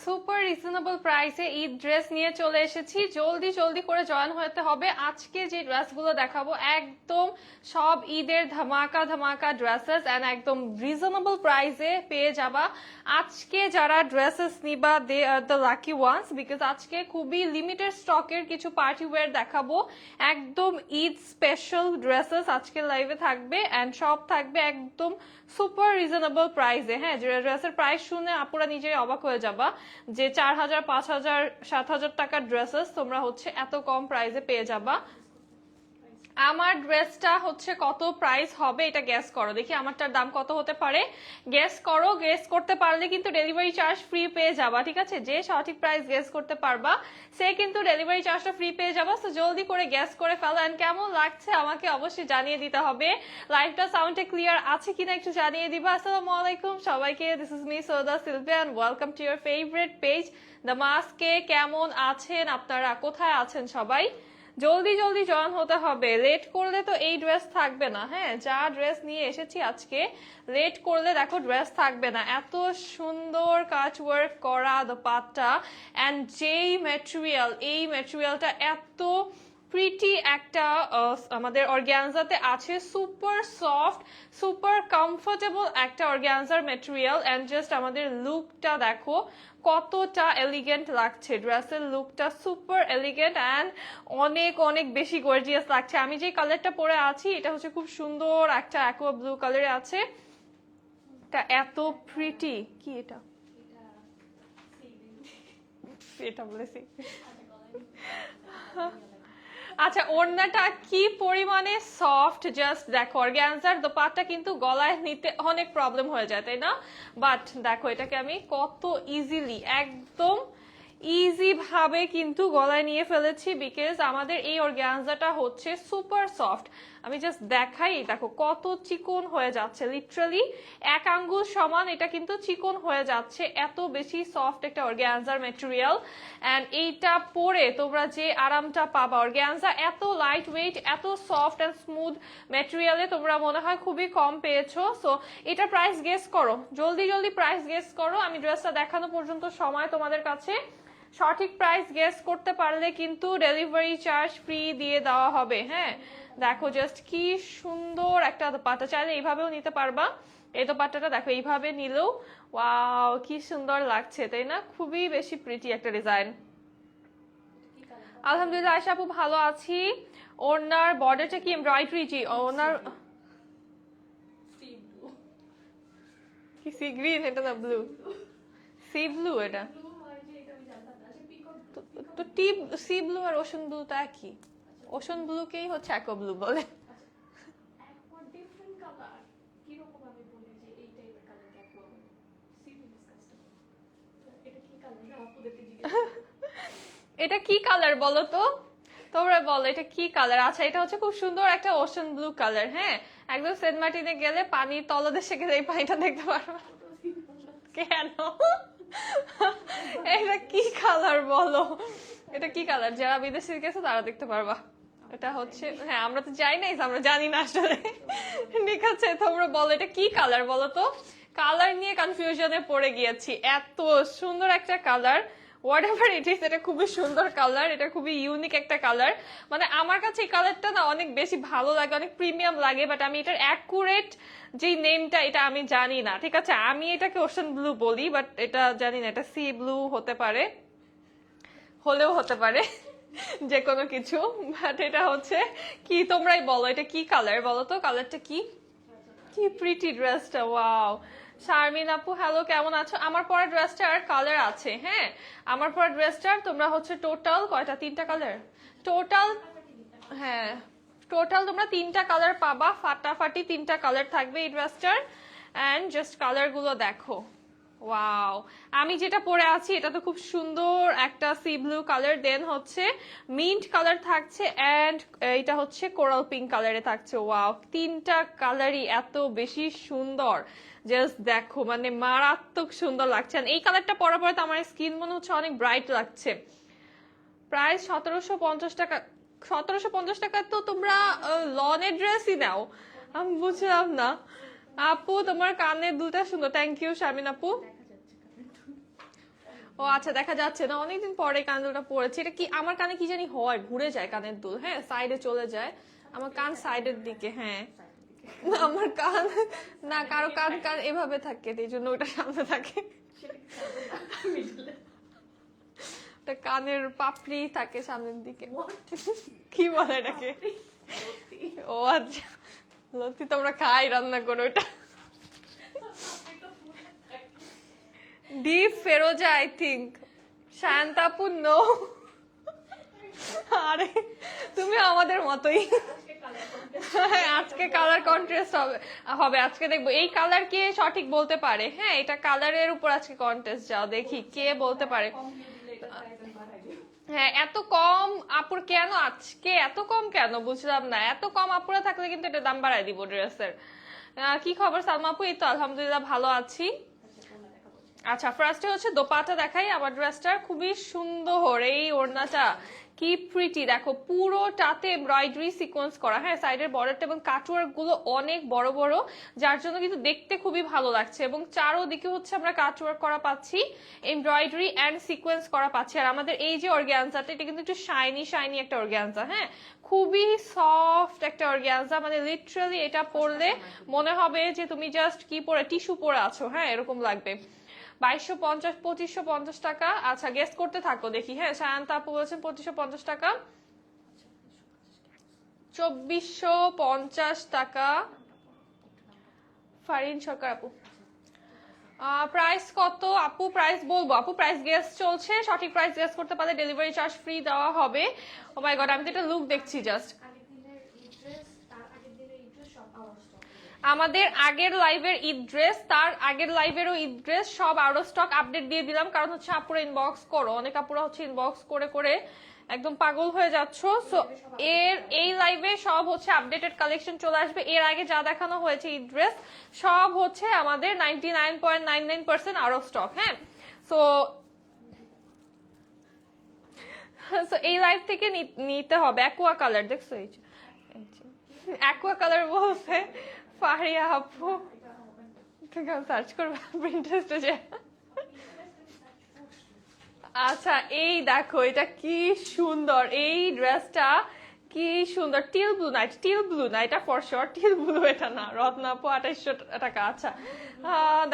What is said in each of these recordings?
Super reasonable প্রাইসে Eid dress নিয়ে চলে এসেছি। জলদি জলদি করে জয়েন হতে হবে। আজকে যে ড্রেসগুলো দেখাবো একদম সব ঈদের ধামাকা ধামাকা ড্রেসেস এন্ড একদম রিজনেবল প্রাইসে পেয়ে যাবা। আজকে যারা ড্রেসেস নিবা they are the lucky ones, because আজকে খুবই লিমিটেড স্টকের কিছু পার্টি ওয়্যার দেখাবো। একদম ঈদ স্পেশাল ড্রেসেস আজকে লাইভে থাকবে এন্ড সব থাকবে একদম সুপার রিজনেবল প্রাইসে। হ্যাঁ, ড্রেসের প্রাইস শুনে আপুরা নিজেই অবাক হয়ে যাবা যে 4000, 5000, 7000 টাকার ড্রেসেস তোমরা হচ্ছে এত কম প্রাইসে পেয়ে যাবা। আমার ড্রেসটা হচ্ছে কত প্রাইস হবে এটা গেস করো, দেখি আমারটার দাম কত হতে পারে। গেস করো, গেস করতে পারলে কিন্তু ডেলিভারি চার্জ ফ্রি পেয়ে যাবা। ঠিক আছে, যে সঠিক প্রাইস গেস করতে পারবা সে কিন্তু ডেলিভারি চার্জটা ফ্রি পেয়ে যাবা। তো জলদি করে গেস করে ফেলো। এন্ড কেমন লাগছে আমাকে অবশ্যই জানিয়ে দিতে হবে। লাইভটা সাউন্ডে ক্লিয়ার আছে কিনা একটু জানিয়ে দিবা। আসসালামু আলাইকুম সবাইকে, this is me Sauda Silvi and welcome to your favourite page the মাস্কে। কেমন আছেন আপনারা, কোথায় আছেন সবাই? জলদি জলদি জয়েন হতে হবে, লেট করলে তো এই ড্রেস থাকবে না। হ্যাঁ, যা ড্রেস নিয়ে এসেছি আজকে, লেট করলে দেখো ড্রেস থাকবে না। এত সুন্দর কাজ ওয়ার্ক করা দোপাট্টা এন্ড যেই ম্যাটেরিয়াল, এই ম্যাটেরিয়ালটা এত প্রিটি একটা আমাদের অর্গানজাতে আছে। সুপার সফট, সুপার কমফোর্টেবল একটা অর্গানজার ম্যাটেরিয়াল এন্ড জাস্ট আমাদের লুকটা দেখো কতটা এলিগেন্ট লাগছে। ড্রেসের লুকটা সুপার এলিগেন্ট এন্ড অনেক অনেক বেশি গর্জিয়াস লাগছে। আমি যে কালারটা পরে আছি এটা হচ্ছে খুব সুন্দর একটা অ্যাকোয়া ব্লু কালারে আছে। এটা এত প্রিটি। কি এটা? এটা বলেছি। আচ্ছা, ওড়নাটা কি পরিমাণে সফট জাস্ট দেখো। অর্গানজার দোপাট্টা কিন্তু গলায় নিতে অনেক প্রবলেম হয়ে যায়, তাই না? বাট দেখো এটাকে আমি কত ইজিলি, একদম ইজি ভাবে কিন্তু গলায় নিয়ে ফেলেছি, বিকজ আমাদের এই অর্গানজাটা হচ্ছে সুপার সফট। আমি জাস্ট দেখাই, দেখো কত চিকন হয়ে যাচ্ছে, লিটারালি এক আঙ্গুল সমান এটা কিন্তু চিকন হয়ে যাচ্ছে। এত বেশি সফট একটা অর্গানজার ম্যাটেরিয়াল এন্ড এইটা পরে তোমরা যে আরামটা পাবা। অর্গানজা এত লাইট ওয়েট, এত সফট এন্ড স্মুথ ম্যাটেরিয়ালে তোমরা মনে হয় খুবই কম পেয়েছো। সো এটা প্রাইস গেস করো, জলদি জলদি প্রাইস গেস করো। আমি ড্রেসটা দেখানো পর্যন্ত সময় তোমাদের কাছে। সঠিক প্রাইস গেস করতে পারলে কিন্তু ডেলিভারি চার্জ ফ্রি দিয়ে দেওয়া হবে। হ্যাঁ, দেখো জাস্ট কি সুন্দর একটা দোপাট্টা, চাইলে এইভাবেও নিতে পারবা। এই দোপাট্টাটা দেখো এইভাবে নিলেও ওয়াও কি সুন্দর লাগছে, তাই না? খুবই বেশি প্রিটি একটা ডিজাইন। আলহামদুলিল্লাহ আয়েশা আপু ভালো আছি। ওনার বর্ডারটা কি এমব্রয়ডারি? জি, ওনার কি সি গ্রিন, এটা না ব্লু, সি ব্লু। এটা তো টি সি ব্লু আর ওশন ব্লু তা একই। ওশন ব্লুকেই হচ্ছে অ্যাকোয়া ব্লু বলে। এটা কি কালার বলো তো, তোমরা বলো এটা কি কালার? আচ্ছা, এটা হচ্ছে খুব সুন্দর একটা ওশন ব্লু কালার। হ্যাঁ, একদম সেন্ট মার্টিনে গেলে পানির তলদেশে গেলে এই পানিটা দেখতে পারো। কেন? এটা কি কালার বলো, এটা কি কালার? যারা বিদেশে গেছে তারা দেখতে পারবা। এটা হচ্ছে, হ্যাঁ আমরা তো যাই নাই, আমরা জানি না আসলে। ঠিক আছে, তোমরা বলো এটা কি কালার বলো তো। কালার নিয়ে কনফিউশনে পড়ে গিয়েছি। এত সুন্দর একটা colour, what ever it is, এটা খুবই সুন্দর কালার, এটা খুবই ইউনিক একটা কালার। মানে আমার কাছে এই কালারটা না অনেক বেশি ভালো লাগে, অনেক প্রিমিয়াম লাগে। বাট আমি এটার অ্যাকুরেট যে নেমটা এটা আমি জানি না। ঠিক আছে, আমি এটাকে ওশন ব্লু বলি, বাট এটা জানি না, এটা সি ব্লু হতে পারে, হলেও হতে পারে যে কোনো কিছু। বাট এটা হচ্ছে কি, তোমরাই বলো এটা কি কালার বলো তো। কালারটা কি? কি প্রিটি ড্রেসটা, ওয়াও। শারমিন আপু হ্যালো, কেমন আছো? আমার পরা ড্রেসটার কালার আছে। হ্যাঁ, আমার পরা ড্রেসটার তোমরা হচ্ছে টোটাল কয়টা? 3টা কালার টোটাল। হ্যাঁ, টোটাল তোমরা 3টা কালার পাবা, ফাটাফাটি 3টা কালার থাকবে এই ড্রেসটার। এন্ড জাস্ট কালার গুলো দেখো, ওয়াও। আমি যেটা পরে আছি এটা তো খুব সুন্দর একটা সি ব্লু কালার, দেন হচ্ছে মিন্ট কালার থাকছে এন্ড এটা হচ্ছে কোরাল পিঙ্ক কালারে থাকছে। ওয়াও, 3টা কালারই এত বেশি সুন্দর, জাস্ট দেখো মানে মারাত্মক সুন্দর লাগছে। এই কালারটা পরার পরে তো আমার স্কিন মনে হচ্ছে অনেক ব্রাইট লাগছে। প্রাইস 1750 টাকা। 1750 টাকা তো তোমরা লনের ড্রেসই নাও, আমি বুঝলাম না। আপু তোমার কানের দুলটা সুন্দর, থ্যাংক ইউ শারমিন আপু। ও আচ্ছা, দেখা যাচ্ছে না, অনেকদিন পরে কানের দুলটা পড়েছি। এটা কি আমার কানে কি জানি হয়, ঘুরে যায় কানের দুল, হ্যাঁ সাইডে চলে যায়, আমার কান সাইডের দিকে। হ্যাঁ আমার কান না, কারো কান কান এভাবে থাকে, এই জন্য ওটা সামনে থাকে। কানের পাপড়ি থাকে সামনের দিকে। কি বলে এটাকে? ও আচ্ছা, লতি তোমরা খাই রান্না করো ওটা। ডিপ ফেরোজা আই থিঙ্ক, শান্তাপু নো। আরে তুমি আমাদের মতোই। আজকে কালার কন্ট্রাস্ট হবে আজকে দেখবো এই কালার কে সঠিক বলতে পারে। হ্যাঁ এটা কালারের উপর আজকে কন্টেস্ট, যাও দেখি কে বলতে পারে। হ্যাঁ এত কম আপুর কেন আজকে, এত কম কেন বুঝলাম না। এত কম আপুরা থাকলে কিন্তু এটা দাম বাড়ায় দিব ড্রেসের। কি খবর সালমা আপু? এই তো আলহামদুলিল্লাহ ভালো আছি। আচ্ছা ফার্স্টে হচ্ছে দোপাটা দেখাই। আমার ড্রেসটা খুবই সুন্দর, এই ওড়নাটা কি প্রিটি, দেখো পুরোটাতে এমব্রয়ডারি সিকোয়েন্স করা। হ্যাঁ সাইডের বর্ডারটা এবং কাটওয়ার্ক গুলো অনেক বড় বড়, যার জন্য কিন্তু দেখতে খুবই ভালো লাগছে। এবং চারোদিকে হচ্ছে আমরা কাটওয়ার্ক করা পাচ্ছি, এমব্রয়ডারি এন্ড সিকোয়েন্স করা পাচ্ছি। আর আমাদের এই যে অর্গানজাটা, এটা কিন্তু একটু শাইনি শাইনি একটা অর্গানজা। হ্যাঁ খুবই সফট একটা অর্গানজা, মানে লিটারালি এটা পরলে মনে হবে যে তুমি জাস্ট কি পরে টিস্যু পরে আছো। হ্যাঁ এরকম লাগবে। 2250 2550 টাকা। আচ্ছা গেস করতে থাকো দেখি। হ্যাঁ সায়ন্তা আপু বলছেন 2550 টাকা, 2450 টাকা। ফারিন সরকার আপু প্রাইস কত আপু? প্রাইস বলবো আপু, প্রাইস গেস চলছে, সঠিক প্রাইস গেস করতে পারলে ডেলিভারি চার্জ ফ্রি দেওয়া হবে। ও মাই গড, আমি তো এটা লুক দেখছি জাস্ট। আমাদের আগের লাইভের ঈদ ড্রেস, তার আগের লাইভেরও ঈদ ড্রেস সব আউট অফ স্টক আপডেট দিয়ে দিলাম, কারণ হচ্ছে আপুরা ইনবক্স করো, অনেক আপুরা হচ্ছে ইনবক্স করে করে একদম পাগল হয়ে যাচ্ছ। সো এই লাইভে সব হচ্ছে আপডেটেড কালেকশন চলে আসবে। এর আগে যা দেখানো হয়েছে ঈদ ড্রেস সব হচ্ছে আমাদের 99.99% আউট অফ স্টক। হ্যাঁ সো এই লাইভ থেকে নিতে হবে। অ্যাকোয়া কালার দেখছো, এই অ্যাকোয়া কালার বলছে ফারিয়া আপু, সার্চ করবে প্রিন্টারেস্টে যে। আচ্ছা এই দেখো এটা কি সুন্দর, এই ড্রেসটা কি সুন্দর। টিল ব্লু না, টিল ব্লু না, এটা ফর শিওর টিল ব্লু, এটা না। রত্না আপু 2800 টাকা। আচ্ছা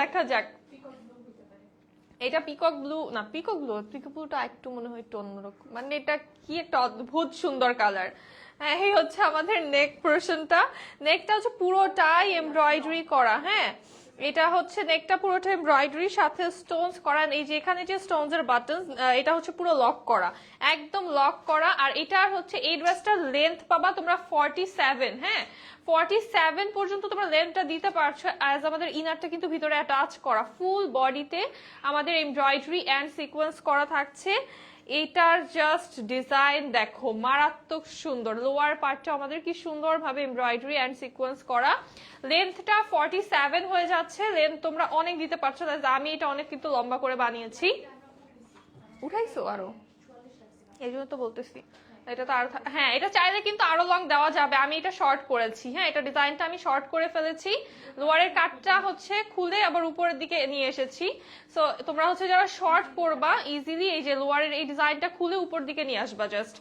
দেখা যাক। এটা পিকক ব্লু না, পিকক ব্লুটা একটু মনে হয় একটু অন্যরকম, মানে এটা কি একটা অদ্ভুত সুন্দর কালার। হ্যাঁ এই হচ্ছে আমাদের নেক পোর্শনটা, নেকটা হচ্ছে পুরোটাই এমব্রয়ডারি করা। হ্যাঁ এটা হচ্ছে নেকটা পুরোটা এমব্রয়ডারি সাথে স্টোনস করা। এই যে এখানে যে স্টোনস এর বাটন, এটা হচ্ছে পুরো লক করা, একদম লক করা। আর এটার হচ্ছে এই ড্রেসটার লেন্থ পাবা তোমরা 47। হ্যাঁ 47 পর্যন্ত তোমরা লেন্থটা দিতে পারছো। অ্যাজ আমাদের ইনারটা কিন্তু ভিতরে অ্যাটাচ করা, ফুল বডিতে আমাদের এমব্রয়ডারি এন্ড সিকোয়েন্স করা থাকছে। এটার জাস্ট ডিজাইন দেখো মারাত্মক সুন্দর। লোয়ার পার্টটা আমাদের কি সুন্দর ভাবে এমব্রয়ডারি এন্ড সিকোয়েন্স করা। লেন্থটা 47 হয়ে যাচ্ছে। লেন্থ তোমরা অনেক দিতে পারছো, আমি এটা অনেক কিন্তু লম্বা করে বানিয়েছি। উঠাইছো আরো, এই জন্য তো বলতেছি এটা তো আরো। হ্যাঁ এটা চাইলে কিন্তু আরো লং দেওয়া যাবে, আমি এটা শর্ট করেছি। হ্যাঁ এটা ডিজাইনটা আমি শর্ট করে ফেলেছি, লোয়ারের কাটটা হচ্ছে খুলে আবার উপরের দিকে নিয়ে এসেছি। সো তোমরা হচ্ছে যারা শর্ট পরবা ইজিলি এই যে লোয়ারের এই ডিজাইনটা খুলে উপর দিকে নিয়ে আসবা জাস্ট।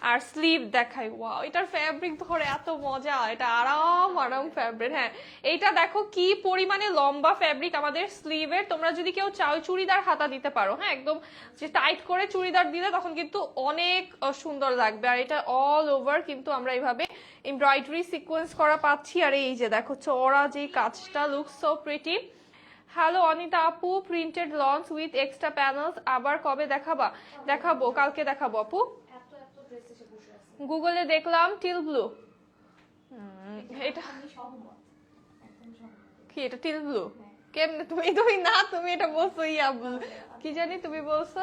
আর স্লিভ দেখাই, ওয়াও এটার ফ্যাব্রিক ধরে এত মজা, এটা আরাম আরাম ফ্যাব্রিক। হ্যাঁ এইটা দেখো কি পরিমাণে লম্বা ফ্যাব্রিক আমাদের স্লিভের। তোমরা যদি কেউ চাও চুড়িদার হাতা দিতে পারো। হ্যাঁ একদম যে টাইট করে চুড়িদার দিলে তখন কিন্তু অনেক সুন্দর লাগবে। আর এটা অল ওভার কিন্তু আমরা এইভাবে এমব্রয়ডারি সিকোয়েন্স করা পাচ্ছি। আর এই যে দেখো চওড়া যে কাজটা, look so pretty. Hello Anita আপু, printed launch with extra panels আবার কবে দেখাবা? দেখাবো, কালকে দেখাবো আপু। গুগলে দেখলাম টিল ব্লু। এটা কি, এটা টিল ব্লু কেমনে? তুমি না, তুমি এটা বলছো ইয়া ব্লু, কি জানি তুমি বলছো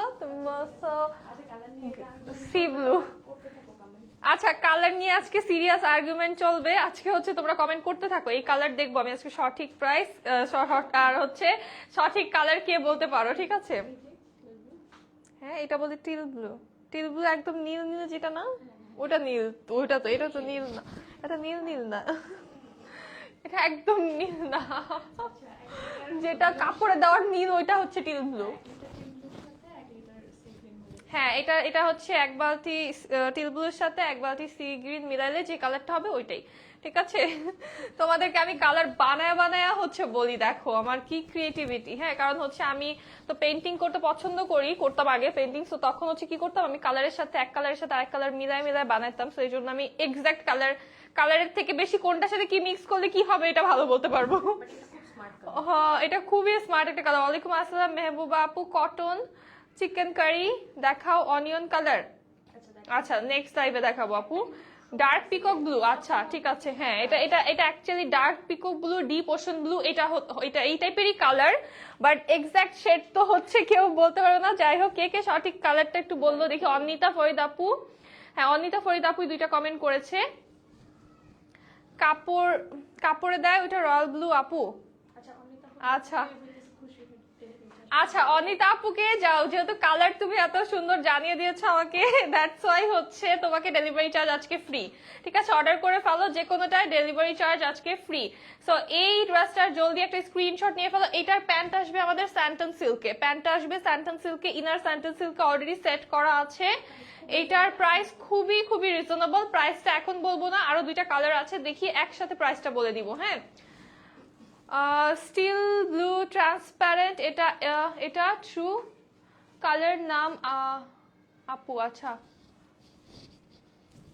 সি ব্লু। আচ্ছা কালার নিয়ে আজকে সিরিয়াস আর্গুমেন্ট চলবে। আজকে হচ্ছে তোমরা কমেন্ট করতে থাকো, এই কালার দেখবো আমি আজকে। সঠিক প্রাইস আর হচ্ছে সঠিক কালার কে বলতে পারো, ঠিক আছে? হ্যাঁ এটা বলতে টিল ব্লু, টিল ব্লু একদম নীল নীল যেটা না, ওটা নীল। ওটা তো, এটা তো নীল না, এটা নীল নীল না, এটা একদম নীল না, যেটা কাপড়ে দেওয়ার নীল ওইটা হচ্ছে টিল ব্লু। হ্যাঁ, এটা এটা হচ্ছে এক বালতি টিল ব্লুর সাথে এক বালতি সি গ্রিন মিলাইলে যে কালারটা হবে ওইটাই। ঠিক আছে, তোমাদেরকে আমি কালার বানায়া বানায়া হচ্ছে বলি, দেখো আমার কি ক্রিয়েটিভিটি। হ্যাঁ, কারণ হচ্ছে আমি তো পেন্টিং করতে পছন্দ করি, করতাম আগে পেন্টিং, তো তখন হচ্ছে কি করতাম, আমি কালারের সাথে এক কালারের সাথে আরেক কালার মিলাই মিলাই বানাইতাম। তো এই জন্য আমি এক্সাক্ট কালারের থেকে বেশি কোনটার সাথে কি মিক্স করলে কি হবে এটা ভালো বলতে পারবো। হ্যাঁ, এটা খুবই স্মার্ট একটা কালার। ওয়ালাইকুম আসসালাম মেহবুবা আপু। কটন চিকেন কারি দেখাও, অনিয়ন কালার। আচ্ছা, নেক্সট লাইভে দেখাবো আপু। ডার্ক পিকক ব্লু, আচ্ছা ঠিক আছে। হ্যাঁ, এটা এটা এটা actually dark peacock blue, deep ocean blue, এটা এই টাইপেরই কালার, বাট এক্সাক্ট শেড তো হচ্ছে কেউ বলতে পারবে না। যাই হোক, কে কে সঠিক কালারটা একটু বললো দেখি। অনিতা ফরিদ আপু, হ্যাঁ অনিতা ফরিদ আপু দুইটা কমেন্ট করেছে। কাপড়ে দেয় ওইটা রয়্যাল ব্লু আপু। আচ্ছা আচ্ছা, অনিতা আপুকে যাও, যেহেতু কালার তুমি এত সুন্দর জানিয়ে দিয়েছো আমাকে, দ্যাটস ওয়াই হচ্ছে তোমাকে ডেলিভারি চার্জ আজকে ফ্রি। ঠিক আছে, অর্ডার করে ফেলো যে কোনোটায়, ডেলিভারি চার্জ আজকে ফ্রি। সো এই ড্রেসটার জলদি একটা স্ক্রিনশট নিয়ে ফেলো। এটার প্যান্ট আসবে আমাদের স্যান্টন সিল্কে, প্যান্টটা আসবে স্যান্টন সিল্কে, ইনার স্যান্টন সিল্কে অলরেডি সেট করা আছে। এইটার প্রাইস খুবই খুবই রিজনেবল। প্রাইসটা এখন বলবো না, আরো দুইটা কালার আছে, দেখি একসাথে প্রাইসটা বলে দিব। হ্যাঁ, স্টিল ব্লু ট্রান্সপারেন্ট, এটা এটা ট্রু কালার নাম আপু। আচ্ছা,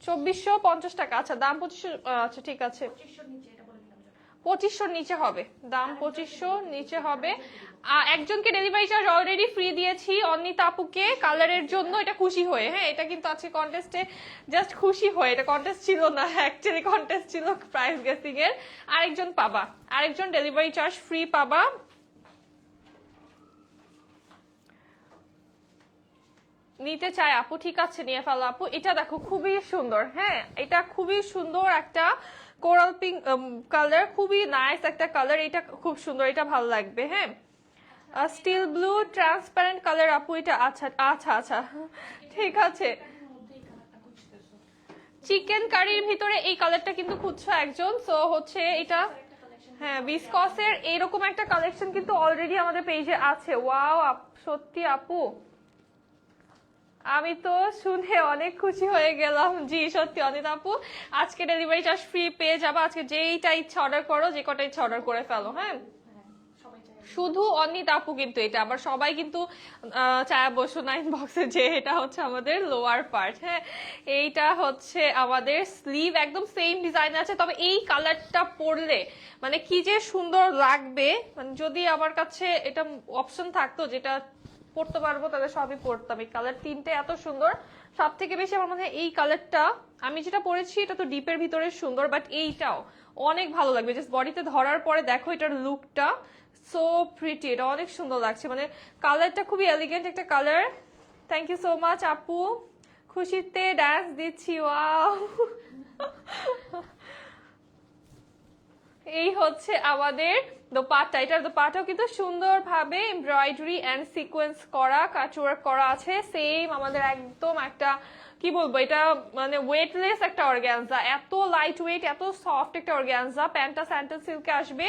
2450 টাকা। আচ্ছা, দাম 2500। আচ্ছা ঠিক আছে, 2500 নিচে হবে, দাম 2500 নিচে হবে। একজনকে ডেলিভারি চার্জ অলরেডি ফ্রি দিয়েছি, অনিতা আপুকে, কালারের জন্য। এটা খুশি হয়ে, হ্যাঁ এটা কিন্তু আজকে কন্টেস্টে জাস্ট খুশি হয়ে, এটা কন্টেস্ট ছিল না, অ্যাকচুয়ালি কন্টেস্ট ছিল প্রাইস গেসিং এর। আরেকজন পাবা, আরেকজন ডেলিভারি চার্জ ফ্রি পাবা। নিতে চাই আপু, ঠিক আছে নিয়ে ফেলো আপু। এটা দেখো খুবই সুন্দর, হ্যাঁ এটা খুবই সুন্দর একটা কোরাল পিঙ্ক কালার, খুবই নাইস একটা কালার। এটা খুব সুন্দর, এটা ভালো লাগবে। হ্যাঁ, স্টিল ব্লু ট্রান্সপারেন্ট কালার আপু এটা। আচ্ছা আচ্ছা আচ্ছা ঠিক আছে। চিকেন কারির ভিতরে এই কালারটা কিন্তু খুঁজছো একজন, সো হচ্ছে এটা। হ্যাঁ, ভিসকসের এইরকম একটা কালেকশন কিন্তু অলরেডি আমাদের পেজে আছে। ওয়াও, সত্যি আপু আমি তো শুনে অনেক খুশি হয়ে গেলাম। জি সত্যি অনিতা আপু, আজকে ডেলিভারি চার্জ ফ্রি পেয়ে যাবে। আজকে যেইটা ইচ্ছা অর্ডার করো, যে কটা ইচ্ছা অর্ডার করে ফেলো। হ্যাঁ, শুধু অনিতা আপু কিন্তু এটা, আবার সবাই কিন্তু চায়া বসো না ইনবক্সে, যে এটা হচ্ছে আমাদের লোয়ার পার্ট। হ্যাঁ, এইটা হচ্ছে আমাদের স্লিভ, একদম সেম ডিজাইন আছে, তবে এই কালারটা পরলে মানে কি যে সুন্দর লাগবে। মানে যদি আমার কাছে এটা অপশন থাকতো যেটা পড়তে পারবো, তাহলে সবই পড়তাম। এই কালার তিনটে এত সুন্দর, সব থেকে বেশি আমার মনে হয় এই কালারটা, আমি যেটা পরেছি এটা তো ডিপের ভিতরে সুন্দর, বাট এইটাও অনেক ভালো লাগবে। জাস্ট বডিতে ধরার পরে দেখো এটার লুকটা সো প্রিটি, এটা অনেক সুন্দর লাগছে। মানে কালারটা খুবই এলিগেন্ট একটা কালার। থ্যাংক ইউ সো মাচ আপু, খুশিতে ডান্স দিচ্ছি। ওয়াও, এই হচ্ছে আমাদের দোপাট্টা। এটার দোপাট্টাও কিন্তু সুন্দরভাবে এমব্রয়ডারি এন্ড সিকোয়েন্স করা, কাটওয়ার্ক করা আছে। সেম আমাদের একদম একটা কি বলবো, এটা মানে ওয়েটলেস একটা অর্গানজা, এত লাইট ওয়েট, এত সফট একটা অর্গানজা। প্যান্টটা স্যান্টন সিল্কে আসবে।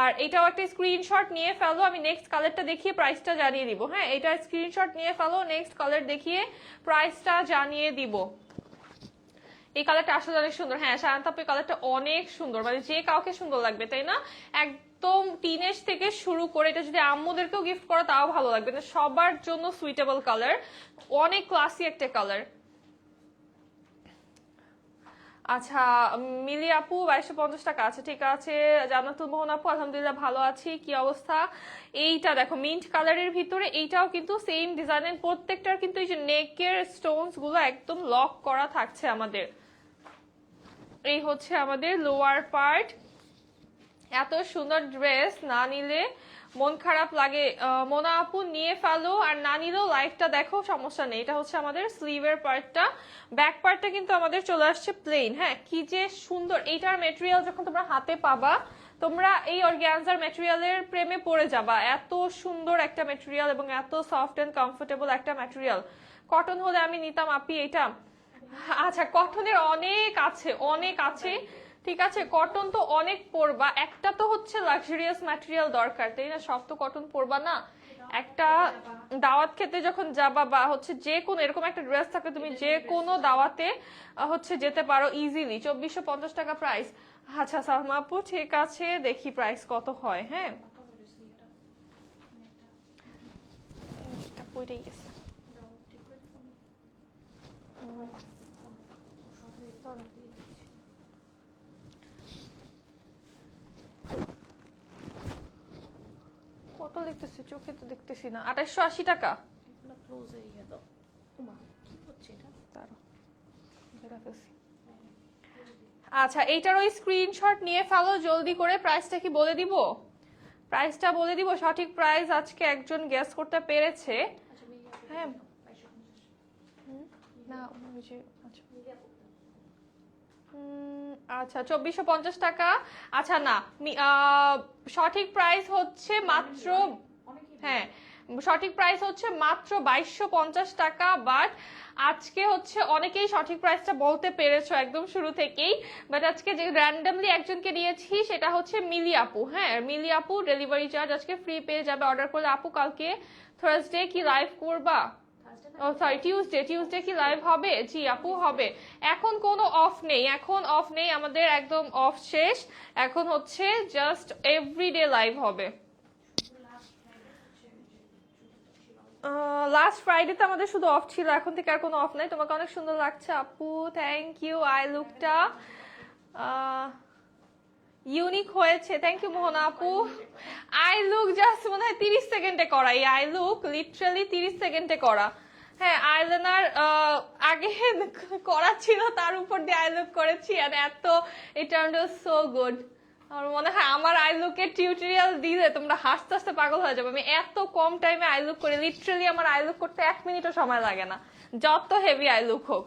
আর এটাও একটা স্ক্রিনশট নিয়ে ফেলো, আমি নেক্সট কালারটা দেখিয়ে প্রাইসটা জানিয়ে দিব। হ্যাঁ, এটা স্ক্রিনশট নিয়ে ফেলো, নেক্সট কালার দেখিয়ে প্রাইসটা জানিয়ে দিব। এই কালারটা আসলে অনেক সুন্দর। হ্যাঁ শান্ত আপু, এই কালারটা অনেক সুন্দর, মানে যে কাউকে সুন্দর লাগবে তাই না? একদম টিনেজ থেকে শুরু করে, এটা যদি আম্মুদেরকেও গিফট করো তাও ভালো লাগবে, না সবার জন্য সুইটেবল কালার, অনেক ক্লাসি একটা কালার। আচ্ছা, মিলি আপু 2250 টাকা। আচ্ছা ঠিক আছে। জান্নাতুল মোহন আপু, আলহামদুলিল্লাহ ভালো আছি, কি অবস্থা? এইটা দেখো মিন্ট কালারের ভিতরে, এইটাও কিন্তু সেম ডিজাইনের, প্রত্যেকটার কিন্তু এই যে নেকের স্টোনস গুলো একদম লক করা থাকছে আমাদের। এই হচ্ছে আমাদের লোয়ার পার্ট। এত সুন্দর ড্রেস না নিলে মন খারাপ লাগে। মোনা আপু নিয়ে ফেলো, আর না নিলেও লাইভটা দেখো, সমস্যা নেই। এটা হচ্ছে আমাদের স্লিভের পার্টটা, ব্যাক পার্টটা কিন্তু আমাদের চলে আসছে প্লেন। হ্যাঁ, কি যে সুন্দর। এইটার মেটেরিয়াল যখন তোমরা হাতে পাবা, তোমরা এই অর্গানজার মেটেরিয়ালের প্রেমে পড়ে যাবা। এত সুন্দর একটা মেটেরিয়াল এবং এত সফট এন্ড কমফোর্টেবল একটা মেটেরিয়াল। কটন হলে আমি নিতাম আপি এটা। আচ্ছা, কটনের অনেক আছে, অনেক আছে। ঠিক আছে, কটন তো অনেক পরবা, একটা তো হচ্ছে লাক্সারিয়াস ম্যাটেরিয়াল দরকার তাই না? সব তো কটন পরবা না, একটা দাওয়াত খেতে যখন যাবা বা হচ্ছে যে কোনো এরকম একটা ড্রেস থাকলে তুমি যে কোনো দাওয়াতে হচ্ছে যেতে পারো ইজিলি। 2450 টাকা প্রাইস। আচ্ছা সালমা আপু ঠিক আছে, দেখি প্রাইস কত হয়। হ্যাঁ পড়েই গেছে। কত লিখতেছি, চোখে তো দেখতেছি না। 2880 টাকা। আচ্ছা এইটার ওই স্ক্রিনশট নিয়ে ফেলো জলদি করে। প্রাইসটা কি বলে দিব? প্রাইসটা বলে দিব, সঠিক প্রাইস আজকে একজন গেস করতে পেরেছে। হ্যাঁ না আচ্ছা 2450 টাকা। আচ্ছা না সঠিক প্রাইস হচ্ছে মাত্র, হ্যাঁ সঠিক প্রাইস হচ্ছে মাত্র 2250 টাকা। বাট আজকে হচ্ছে অনেকেই সঠিক প্রাইসটা বলতে পেরেছো একদম শুরু থেকেই। বাট আজকে যে র্যান্ডমলি একজনকে দিয়েছি সেটা হচ্ছে মিলি আপু। হ্যাঁ মিলি আপু ডেলিভারি চার্জ আজকে ফ্রি পেয়ে যাবে অর্ডার করলে। আপু কালকে থার্সডে কি লাইভ করবা? ও সরি টিউসডে কি লাইভ হবে? জি আপু হবে। এখন কোনো অফ নেই, এখন অফ নেই আমাদের, একদম অফ শেষ। এখন হচ্ছে জাস্ট এভরিডে লাইভ হবে। লাস্ট ফ্রাইডে তো আমাদের শুধু অফ ছিল, এখন থেকে আর কোনো অফ নাই। তোমাকে অনেক সুন্দর লাগছে আপু, থ্যাংক ইউ। আই লুকটা ইউনিক হয়েছে, থ্যাংক ইউ মোহনা আপু। আই লুক জাস্ট মনে হয় 30 সেকেন্ডে করা, এই আই লুক লিটারালি 30 সেকেন্ডে করা। হ্যাঁ আইলাইনার আগে করা ছিল, তার উপর দিয়ে আই লুক করেছি, আর এত এটা সো গুড। আমার মনে হয় আমার আই লুকের টিউটোরিয়াল দিলে তোমরা হাসতে হাসতে পাগল হয়ে যাবে। আমি এত কম টাইমে আই লুক করি, লিটারালি আমার আই লুক করতে 1 মিনিটও সময় লাগে না, যত হেভি আই লুক হোক।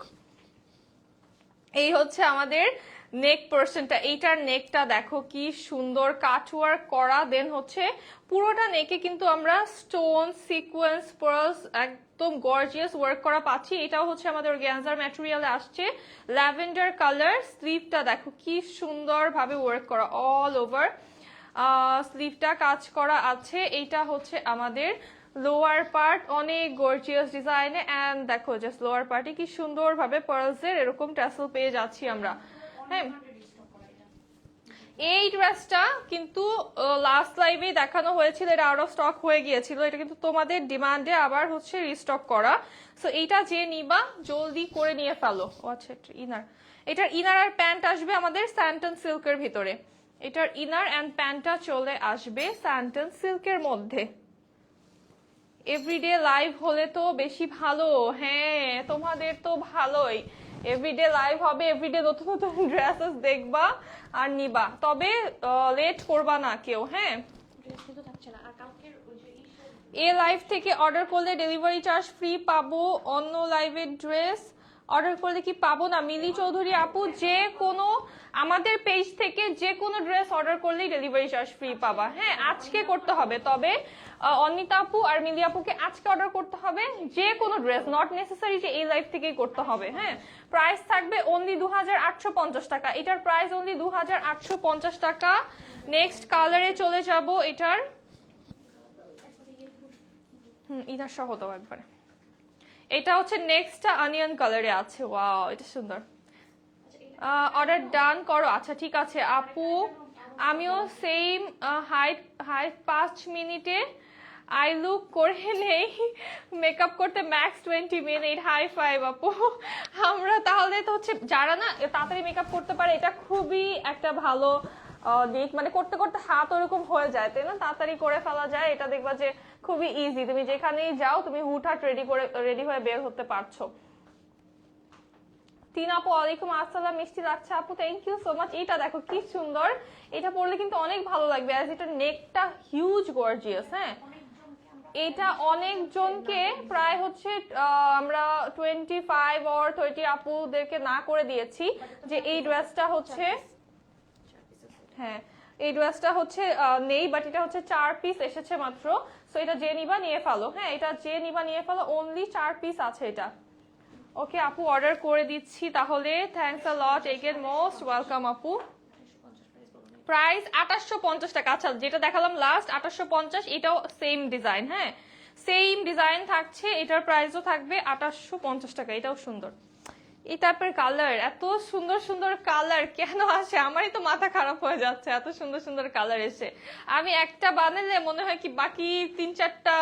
এই হচ্ছে আমাদের নেক পোর্শনটা। এইটার নেকটা দেখো কি সুন্দর কাটওয়ার্ক করা। দেন হচ্ছে পুরোটা নেকে কিন্তু আমরা স্টোন সিকোয়েন্স পার্লস একদম গর্জিয়াস ওয়ার্ক করা পাচ্ছি। এটাও হচ্ছে আমাদের অর্গানজার ম্যাটেরিয়ালে আসছে, ল্যাভেন্ডার কালার। স্লিভটা দেখো কি সুন্দর ভাবে ওয়ার্ক করা, অল ওভার স্লিভটা কাজ করা আছে। এইটা হচ্ছে আমাদের লোয়ার পার্ট, অনেক গর্জিয়াস ডিজাইনে। এন্ড দেখো জাস্ট লোয়ার পার্টে কি সুন্দর ভাবে পার্লসের এরকম ট্যাসেল পেয়ে যাচ্ছি আমরা। হ্যাঁ এই ড্রেসটা কিন্তু লাস্ট লাইভে দেখানো হয়েছিল, এটা আউট অফ স্টক হয়ে গিয়েছিল। এটা কিন্তু তোমাদের ডিমান্ডে আবার হচ্ছে রিস্টক করা। সো এইটা যে নিবা জলদি করে নিয়ে ফেলো। ও আচ্ছা ইনার, এটার ইনার আর প্যান্ট আসবে আমাদের স্যান্টন সিল্কের ভিতরে। এটার ইনার অ্যান্ড প্যান্টটা চলে আসবে স্যান্টন সিল্কের মধ্যে। এভরিডে লাইভ হলে তো বেশি ভালো। হ্যাঁ তোমাদের তো ভালোই, এভরিডে লাইভ হবে, এভরিডে নতুন নতুন ড্রেসেস দেখবা আর নিবা, তবে লেট করবা না কেউ। হ্যাঁ এ লাইভ থেকে অর্ডার করলে ডেলিভারি চার্জ ফ্রি পাবো, অন্য লাইভের ড্রেস অর্ডার করলে কি পাবো না? মিলি চৌধুরী আপু যে কোনো আমাদের পেজ থেকে যে কোনো ড্রেস অর্ডার করলেই ডেলিভারি চার্জ ফ্রি পাবা। হ্যাঁ আজকে করতে হবে, তবে অনিতা আপু আর মিলি আপুকে আজকে অর্ডার করতে হবে যে কোনো ড্রেস, নট নেসেসারি যে এই লাইভ থেকেই করতে হবে। হ্যাঁ প্রাইস থাকবে অনলি 2850 টাকা, এটার প্রাইস অনলি 2850 টাকা। নেক্সট কালারে চলে যাব। এটার ইনার সহ দাও একবারে। এটা হচ্ছে নেক্সটটা অনিয়ন কালারে আছে। ওয়াও এটা সুন্দর। অর্ডার ডান করো। আচ্ছা ঠিক আছে আপু, আমিও সেম হাইট 5 মিনিটে আই লুক করে নেই, মেকআপ করতে ম্যাক্স 20 মিনিট। হাই ফাইভ আপু। আমরা তাহলে তো হচ্ছে যারা না তাড়াতাড়ি মেকআপ করতে পারে, এটা খুবই একটা ভালো দিক। মানে করতে করতে হাত ওরকম হয়ে যায়, তাই না, তাড়াতাড়ি করে ফেলা যায়। এটা দেখবা যে খুবই ইজি, তুমি যেখানেই যাও তুমি হুটহাট রেডি হয়ে বের হতে পারছো। তিন আপু ওয়ালাইকুম আসসালাম, মিষ্টি লাগছে আপু, থ্যাংক ইউ সো মাচ। এটা দেখো কি সুন্দর, এটা পরলে কিন্তু অনেক ভালো লাগবে। অ্যাজ এটা নেকটা হিউজ গর্জিয়াস। হ্যাঁ এটা অনেকজনকে প্রায় হচ্ছে আমরা 25 or 30 আপুদেরকে না করে দিয়েছি যে এই ড্রেসটা হচ্ছে, হ্যাঁ এই ড্রেসটা হচ্ছে নেই, বাট এটা হচ্ছে 4 পিস এসেছে মাত্র। সো এটা যে নিবা নিয়ে ফেলো। হ্যাঁ এটা যে নিবা নিয়ে ফেলো, অনলি 4 পিস আছে এটা। ওকে আপু অর্ডার করে দিচ্ছি তাহলে, thanks a lot, again most welcome আপু। প্রাইস 2850 টাকা। আচ্ছা যেটা দেখালাম লাস্ট 2850, এটাও সেম ডিজাইন। হ্যাঁ সেম ডিজাইন থাকছে, এটার প্রাইসও থাকবে 2850 টাকা। এটাও সুন্দর। এই টাইপের কালার, এত সুন্দর সুন্দর কালার কেন আসে? আমারই তো মাথা খারাপ হয়ে যাচ্ছে, এত সুন্দর সুন্দর কালার এসে। আমি একটা বানালে মনে হয় কি বাকি 3-4টা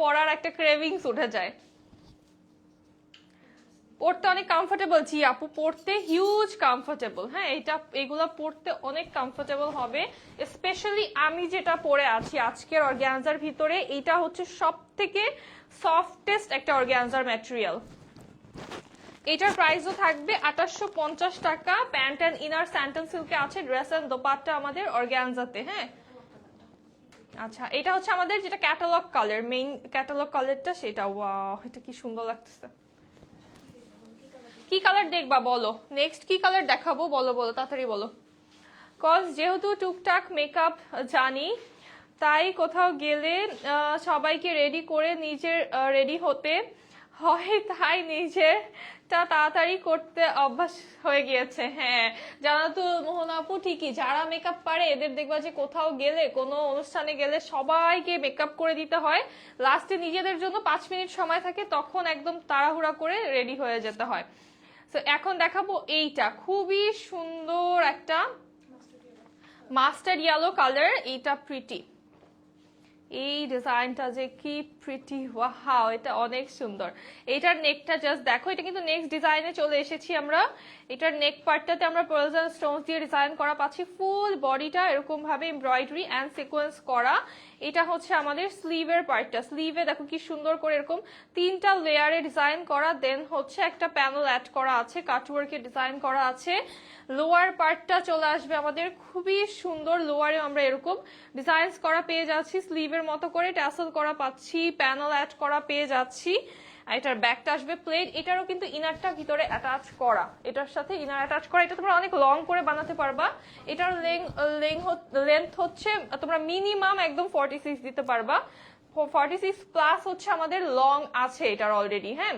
পরার একটা ক্রেভিংস উঠে যায়। পড়তে অনেক কমফোর্টেবল। জি আপু, পড়তে হিউজ কমফোর্টেবল। হ্যাঁ, এগুলা পড়তে অনেক কমফোর্টেবল হবে। স্পেশালি আমি যেটা পরে আছি আজকের অর্গানজার ভিতরে, এটা হচ্ছে সব থেকে সফটেস্ট একটা অর্গানজার ম্যাটেরিয়াল। এটার প্রাইসও থাকবে 2850 টাকা। প্যান্ট অ্যান্ড ইনার স্যান্টন সিল্কে আছে, ড্রেস অ্যান্ড দোপাট্টা আমাদের অর্গানজাতে। হ্যাঁ, আচ্ছা, এটা হচ্ছে আমাদের যেটা ক্যাটালগ কালার, মেইন ক্যাটালগ কালারটা সেটা। ওয়াও, এটা কি সুন্দর লাগতেছে। কি কালার দেখবা বলো? নেক্সট কি কালার দেখাবো বলো, বলো তাড়াতাড়ি বলো। কজ যেহেতু টুকটাক মেকআপ জানি, তাই কোথাও গেলে সবাইকে রেডি করে নিজের রেডি হতে হয়, তাই নিজেরটা তাড়াতাড়ি করতে অভ্যাস হয়ে গিয়েছে। হ্যাঁ, জানো তো মোহন আপু, ঠিকই, যারা মেকআপ পারে এদের দেখবা যে কোথাও গেলে, কোনো অনুষ্ঠানে গেলে সবাইকে মেকআপ করে দিতে হয়, লাস্টে নিজেদের জন্য 5 মিনিট সময় থাকে, তখন একদম তাড়াহুড়া করে রেডি হয়ে যেতে হয়। তো এখন দেখাবো এইটা, খুবই সুন্দর একটা মাস্টার্ড ইয়েলো কালার। এইটা প্রিটি, এই ডিজাইনটা যে কি প্রিটি, ওয়াও, এটা অনেক সুন্দর। এটার নেকটা জাস্ট দেখো, এটা কিন্তু নেক্সট ডিজাইনে চলে এসেছি আমরা। এটার নেক পার্টটাতে আমরা পার্লস স্টোনস দিয়ে ডিজাইন করা পাচ্ছি, ফুল বডিটা এরকম ভাবে এমব্রয়ডারি অ্যান্ড সিকোয়েন্স করা। এটা হচ্ছে আমাদের স্লিভের পার্টটা, স্লিভে দেখো কি সুন্দর করে এরকম 3টা লেয়ারে ডিজাইন করা, দেন হচ্ছে একটা প্যানেল অ্যাড করা আছে, কাটওয়ার্কের ডিজাইন করা আছে। লোয়ার পার্টটা চলে আসবে আমাদের খুবই সুন্দর, লোয়ারে আমরা এরকম ডিজাইনস করা পেয়ে যাচ্ছি, স্লিভের মতো করে ট্যাসেল করা পাচ্ছি, প্যানেল অ্যাড করা পেয়ে যাচ্ছি। এটার ব্যাকটা আসবে প্লেন, এটারও কিন্তু ইনারটা ভিতরে অ্যাটাচ করা, এটার সাথে ইনার অ্যাটাচ করা। এটা তোমরা অনেক লং করে বানাতে পারবা। এটার লেন্থ হচ্ছে তোমরা মিনিমাম একদম 46 দিতে পারবা, 46 প্লাস হচ্ছে আমাদের লং আছে এটার অলরেডি। হ্যাঁ,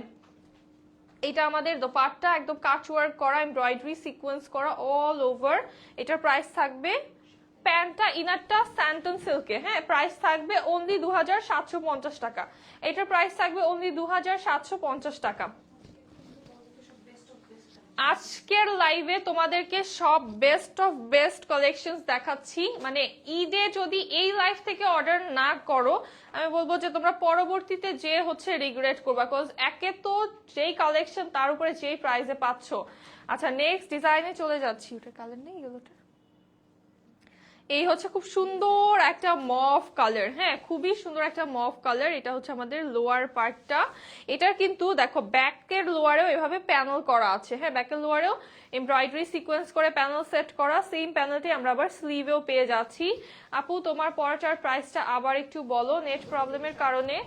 এটা আমাদের দোপাট্টা একদম কাটওয়ার্ক করা, এমব্রয়ডারি সিকোয়েন্স করা অল ওভার। এটার প্রাইস থাকবে, প্যান্টটা ইনারটা স্যান্টন সিল্কে। হ্যাঁ, প্রাইস থাকবে অনলি 2750 টাকা। এটার প্রাইস থাকবে অনলি 2750 টাকা। আজকের লাইভে তোমাদেরকে সব বেস্ট অফ বেস্ট কালেকশনস দেখাচ্ছি। মানে ঈদে যদি এই লাইভ থেকে অর্ডার না করো, আমি বলবো যে তোমরা পরবর্তীতে যে হচ্ছে রিগ্রেট করবা, বিকজ একে তো যেই কালেকশন তার উপরে যেই প্রাইসে পাচ্ছ। আচ্ছা, নেক্সট ডিজাইনে চলে যাচ্ছি। ওটা কালার নেই এগুলোটা। এই হচ্ছে খুব সুন্দর একটা মফ কালার। হ্যাঁ, খুবই সুন্দর একটা মফ কালার। এটা হচ্ছে আমাদের লোয়ার পার্টটা। এটার কিন্তু দেখো ব্যাকের লোয়ারেও এভাবে প্যানেল করা আছে। হ্যাঁ, ব্যাকের লোয়ারেও এমব্রয়ডারি সিকোয়েন্স করে প্যানেল সেট করা, সেম প্যানেলটি আমরা আবার স্লিভেও পেয়ে যাচ্ছি। আপু, তোমার পরাটার প্রাইসটা আবার একটু বলো, নেট প্রবলেমের কারণে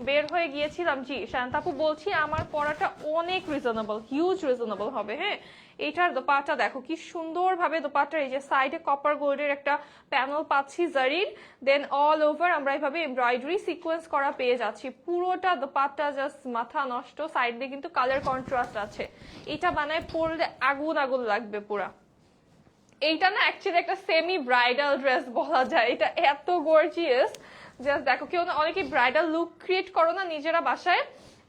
বের হয়ে গিয়েছিলাম। জি শান্তাপু বলছি, আমার পরাটা অনেক রিজনেবল, হিউজ রিজনেবল হবে। হ্যাঁ, এটার দোপাট্টা দেখো কি সুন্দর ভাবে, দোপাট্টার এই যে সাইডে কপার গোল্ডের একটা প্যানেল পাচ্ছি জারির, দেন অল ওভার আমরা এইভাবে এমব্রয়ডারি সিকোয়েন্স করা পেয়ে যাচ্ছি। পুরোটা দোপাট্টা জাস্ট মাথা নষ্ট। সাইড দিয়ে কিন্তু কালার কন্ট্রাস্ট আছে। এটা বানায় পরলে আগুন আগুন লাগবে পুরা। এইটা না অ্যাকচুয়ালি একটা সেমি ব্রাইডাল ড্রেস বলা যায়, এটা এত গর্জিয়াস। জাস্ট দেখো, কেউ অনেকে ব্রাইডাল লুক ক্রিয়েট করো না নিজেরা বাসায়,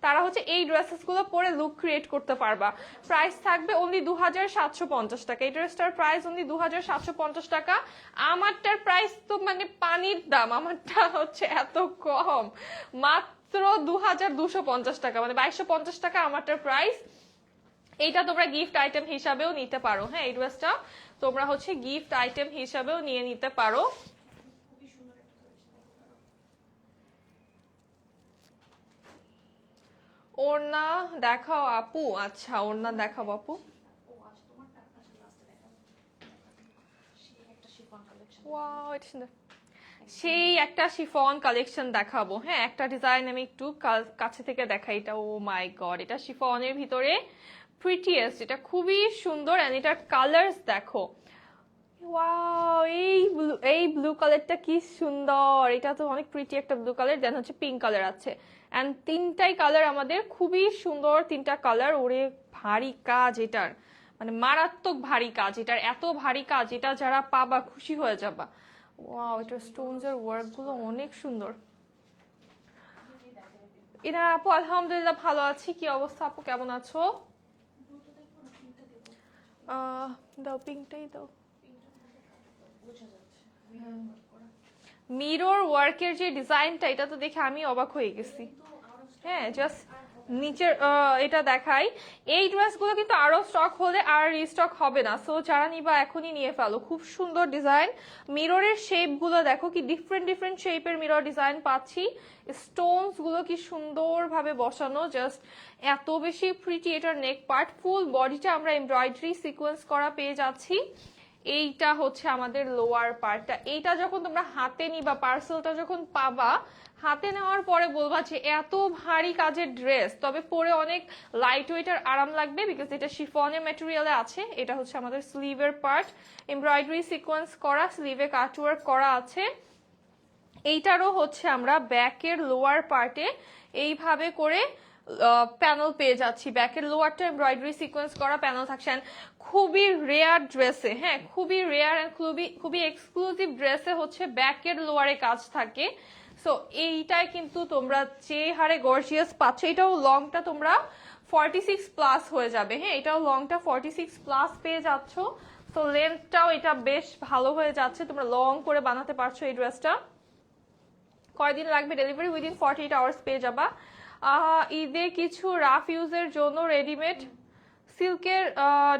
তারা হচ্ছে এই ড্রেসেস গুলো পরে লুক ক্রিয়েট করতে পারবা। প্রাইস থাকবে অনলি 2750 টাকা। এই ড্রেসটার প্রাইস অনলি 2750 টাকা। আমারটার প্রাইস তো মানে পানির দাম, আমারটা হচ্ছে এত কম, মাত্র 2250 টাকা, মানে 2250 টাকা আমারটার প্রাইস। এইটা তোমরা গিফট আইটেম হিসাবেও নিতে পারো। হ্যাঁ, এই ড্রেসটা তোমরা হচ্ছে গিফট আইটেম হিসাবেও নিয়ে নিতে পারো। ওড়না দেখাও আপু। আচ্ছা, ওড়না দেখাও আপু। ওয়াও, এটা সুন্দর। সেই একটা শিফন কালেকশন দেখাবো। হ্যাঁ, একটা ডিজাইন আমি একটু কাছে থেকে দেখাই। এটা, ও মাই গড, এটা শিফনের ভিতরে প্রিটিয়েস্ট, এটা খুবই সুন্দর। এন্ড এটার কালার্স দেখো, ওয়াও, এই ব্লু কালারটা কি সুন্দর, এটা তো অনেক প্রিটি একটা ব্লু কালার। দেন হচ্ছে পিঙ্ক কালার আছে, এন্ড তিনটাই কালার আমাদের খুবই সুন্দর, তিনটা কালার। ওরে ভারী কাজ এটার, মানে মারাত্মক ভারী কাজ এটার, এত ভারী কাজ, এটা যারা পাবা খুশি হয়ে যাবা। ওয়াও, এটার স্টোনস এর ওয়ার্ক গুলো অনেক সুন্দর। এরা আপু আলহামদুলিল্লাহ ভালো আছি, কি অবস্থা আপু, কেমন আছো? দাও পিঙ্কটাই দাও। মিরর ওয়ার্কের যে ডিজাইনটা, এটা তো দেখে আমি অবাক হয়ে গেছি। হ্যাঁ, জাস্ট নিচের এটা দেখাই। এই ড্রেসগুলো কিন্তু আরো স্টক হলে আর রিস্টক হবে না, সো যারা নিবা এখনই নিয়ে ফেলো। খুব সুন্দর ডিজাইন। মিররের শেপ গুলো দেখো, কি ডিফারেন্ট ডিফারেন্ট শেপের মিরর ডিজাইন পাচ্ছি। স্টোনস গুলো কি সুন্দরভাবে বসানো, জাস্ট এত বেশি প্রিটি। এটার নেক পার্ট, ফুল বডিটা আমরা এমব্রয়ডারি সিকোয়েন্স করা পেয়ে যাচ্ছি। এইটা হচ্ছে আমাদের লোয়ার পার্টটা। এইটা যখন তোমরা হাতে নিবা, পার্সেলটা যখন পাবা, হাতে নেওয়ার পরে বলবা যে এত ভারী কাজের ড্রেস, তবে পরে অনেক লাইট ওয়েট আর আরাম লাগবে, বিকজ এটা শিফনের ম্যাটেরিয়ালে আছে। এটা হচ্ছে আমাদের স্লিভের পার্ট, এমব্রয়ডারি সিকোয়েন্স করা, স্লিভে কাটওয়ার্ক করা আছে। এইটারও হচ্ছে আমরা ব্যাকের লোয়ার পার্টে এইভাবে করে প্যানেল পেয়ে যাচ্ছি। ব্যাকের লোয়ারটা এমব্রয়ডারি সিকোয়েন্স করা প্যানেল থাকছে। খুবই রেয়ার ড্রেসে, হ্যাঁ খুবই রেয়ার এন্ড খুবই এক্সক্লুসিভ ড্রেসে হচ্ছে ব্যাকের লোয়ারে কাজ থাকে। সো এইটাই কিন্তু তোমরা যে হারে গর্জিয়াস পাচ্ছ। এটাও লংটা তোমরা 46 প্লাস হয়ে যাবে। হ্যাঁ, এটাও লংটা 46 প্লাস পেয়ে যাচ্ছ। তো লেন্থটাও এটা বেশ ভালো হয়ে যাচ্ছে, তোমরা লং করে বানাতে পারছো এই ড্রেসটা। কয়দিন লাগবে ডেলিভারি? উইদিন 48 আওয়ার্স পেয়ে যাবা। ঈদে কিছু রাফ ইউজের জন্য রেডিমেড সিল্কের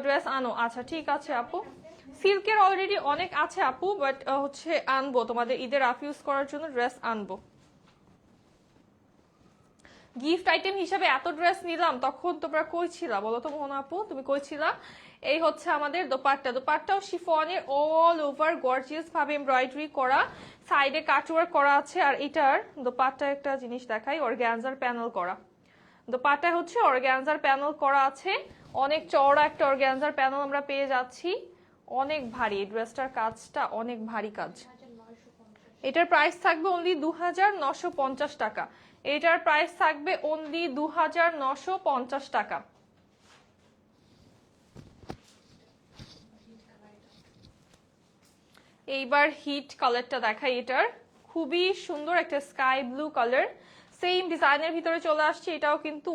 ড্রেস আনো। আচ্ছা ঠিক আছে আপু, সিল্কের অলরেডি অনেক আছে আপু, বাট হচ্ছে আনবো তোমাদের ঈদের রাফ ইউজ করার জন্য ড্রেস আনবো। গিফট আইটেম হিসাবে এত ড্রেস নিলাম, তখন তোমরা কই ছিলা বলো তো মোহনা আপু, তুমি কই ছিলা? এই হচ্ছে আমাদের দোপাট্টা। দোপাট্টাও শিফনের অল ওভার গর্জিয়াস ভাবে এমব্রয়ডারি করা, সাইডে কাটওয়ার্ক করা আছে। আর এটার দোপাট্টা একটা জিনিস দেখাই, অর্গানজার প্যানেল করা। দোপাট্টা হচ্ছে অর্গানজার প্যানেল করা আছে, অনেক চওড়া একটা অর্গানজার প্যানেল আমরা পেয়ে যাচ্ছি। অনেক ভারী এই ড্রেসটার কাজটা, অনেক ভারী কাজ। এটার প্রাইস থাকবে অনলি 2950 টাকা। এটার প্রাইস থাকবে অনলি 2950 টাকা। এইবার হিট কালারটা দেখাই। এটার খুবই সুন্দর একটা স্কাই ব্লু কালার, সেম ডিজাইনের ভিতরে চলে আসছে। এটাও কিন্তু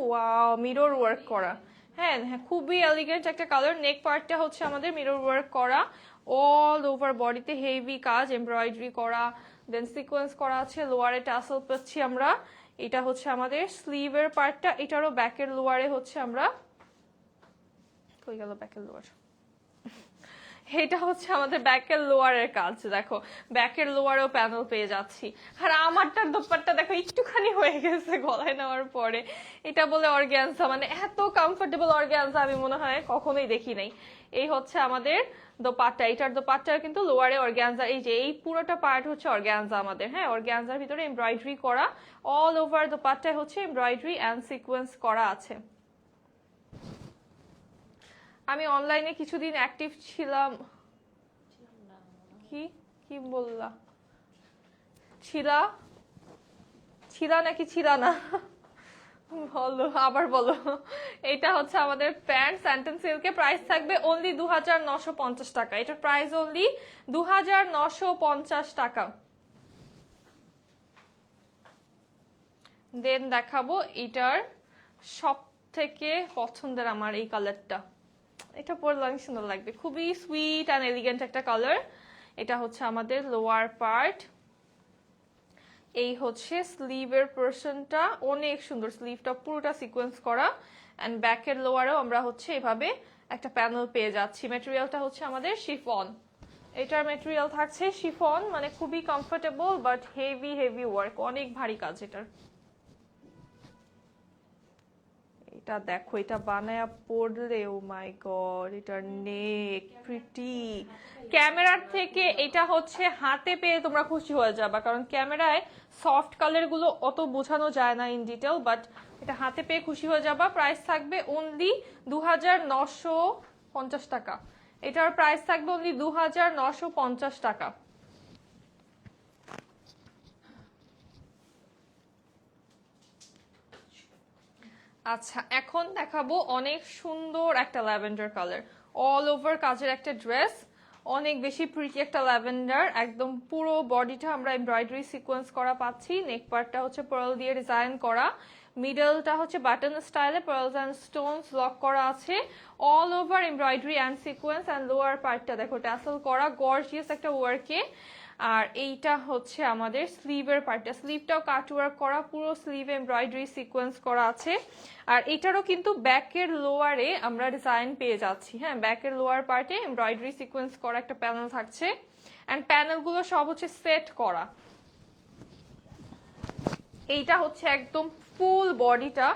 মিরর ওয়ার্ক করা। হ্যাঁ হ্যাঁ, খুবই এলিগেন্ট একটা কালার। নেক পার্টটা হচ্ছে আমাদের মিরর ওয়ার্ক করা, অল ওভার বডিতে হেভি কাজ, এমব্রয়ডারি করা, দেন সিকোয়েন্স করা আছে। লোয়ারে টাসেল পাচ্ছি আমরা। এটা হচ্ছে আমাদের স্লিভের পার্টটা। এটারও ব্যাকের লোয়ারে হচ্ছে আমরা, কই গেল ব্যাকের লোয়ার, এটা হচ্ছে আমাদের ব্যাকের লোয়ারের কাজ। দেখো ব্যাকের লোয়ারেও প্যানেল পেয়ে যাচ্ছি। আর আমারটার দোপাট্টা দেখো একটুখানি হয়ে গেছে গলায় নেওয়ার পরে। এটা বলে অর্গানজা, মানে এত কমফোর্টেবল অর্গানজা আমি মনে হয় কখনোই দেখি নাই। এই হচ্ছে আমাদের দোপাট্টা। এটার দোপাট্টার কিন্তু লোয়ারে অর্গানজা, এই যে এই পুরোটা পার্ট হচ্ছে অর্গানজা আমাদের। হ্যাঁ, অর্গানজার ভিতরে এমব্রয়ডারি করা, অল ওভার দোপাট্টায় হচ্ছে এমব্রয়ডারি অ্যান্ড সিকোয়েন্স করা আছে। আমি অনলাইনে কিছুদিন অ্যাক্টিভ ছিলাম। কি কি বললা? ছিলা ছিলা নাকি ছিলা না? বলো, আবার বলো। এটা হচ্ছে আমাদের প্যান্ট স্যান্টন সিল্কে, প্রাইস থাকবে অনলি 2950 টাকা। এটার প্রাইস অনলি 2950 টাকা। দেন দেখাবো এটার সব থেকে পছন্দের আমার এই কালারটা। এটা পরলে অনেক সুন্দর লাগবে, খুবই সুইট অ্যান্ড এলিগেন্ট একটা কালার। এটা হচ্ছে আমাদের লোয়ার পার্ট। এই হচ্ছে স্লিভের পোরশনটা, অনেক সুন্দর। স্লিভটা পুরোটা সিকোয়েন্স করা, অ্যান্ড ব্যাকের লোয়ারেও আমরা হচ্ছে এভাবে একটা প্যানেল পেয়ে যাচ্ছি। ম্যাটেরিয়ালটা হচ্ছে আমাদের শিফন। এটার ম্যাটেরিয়াল থাকছে শিফন, মানে খুবই comfortable but heavy heavy work, অনেক ভারী কাজ এটার। এটা দেখো, এটা বানায়া পড়লে ও মাই গড, এটার নেক প্রিটি। ক্যামেরার থেকে এটা হচ্ছে হাতে পেয়ে তোমরা খুশি হয়ে যাবা, কারণ ক্যামেরায় সফট কালার গুলো অত বোঝানো যায় না ইন ডিটেল, বাট এটা হাতে পেয়ে খুশি হয়ে যাবা। প্রাইস থাকবে অনলি 2950 টাকা। এটার প্রাইস থাকবে অনলি 2950 টাকা। আচ্ছা, এখন দেখাবো অনেক সুন্দর একটা ল্যাভেন্ডার কালার, অল ওভার কাজের একটা ড্রেস, অনেক বেশি প্রিটি একটা ল্যাভেন্ডার। একদম পুরো বডিটা আমরা এমব্রয়ডারি সিকোয়েন্স করা পাচ্ছি। নেক পার্টটা হচ্ছে পার্ল দিয়ে ডিজাইন করা, মিডলটা হচ্ছে বাটন স্টাইলে পার্লস অ্যান্ড স্টোনস লক করা আছে, all over embroidery and sequence, and lower পার্টটা দেখো ট্যাসেল করা গর্জিয়াস একটা ওয়ার্কে। আর এইটা হচ্ছে আমাদের স্লিভের পার্টটা, স্লিভটাও কাট ওয়ার্ক করা, পুরো স্লিভে এমব্রয়ডারি সিকোয়েন্স করা আছে। আর এটারও কিন্তু ব্যাকের লোয়ারে আমরা ডিজাইন পেয়ে যাচ্ছি, হ্যাঁ ব্যাকের লোয়ার পার্টে এমব্রয়ডারি সিকোয়েন্স করা একটা প্যানেল থাকছে, অ্যান্ড প্যানেলগুলো সব হচ্ছে সেট করা। এইটা হচ্ছে একদম ফুল বডিটা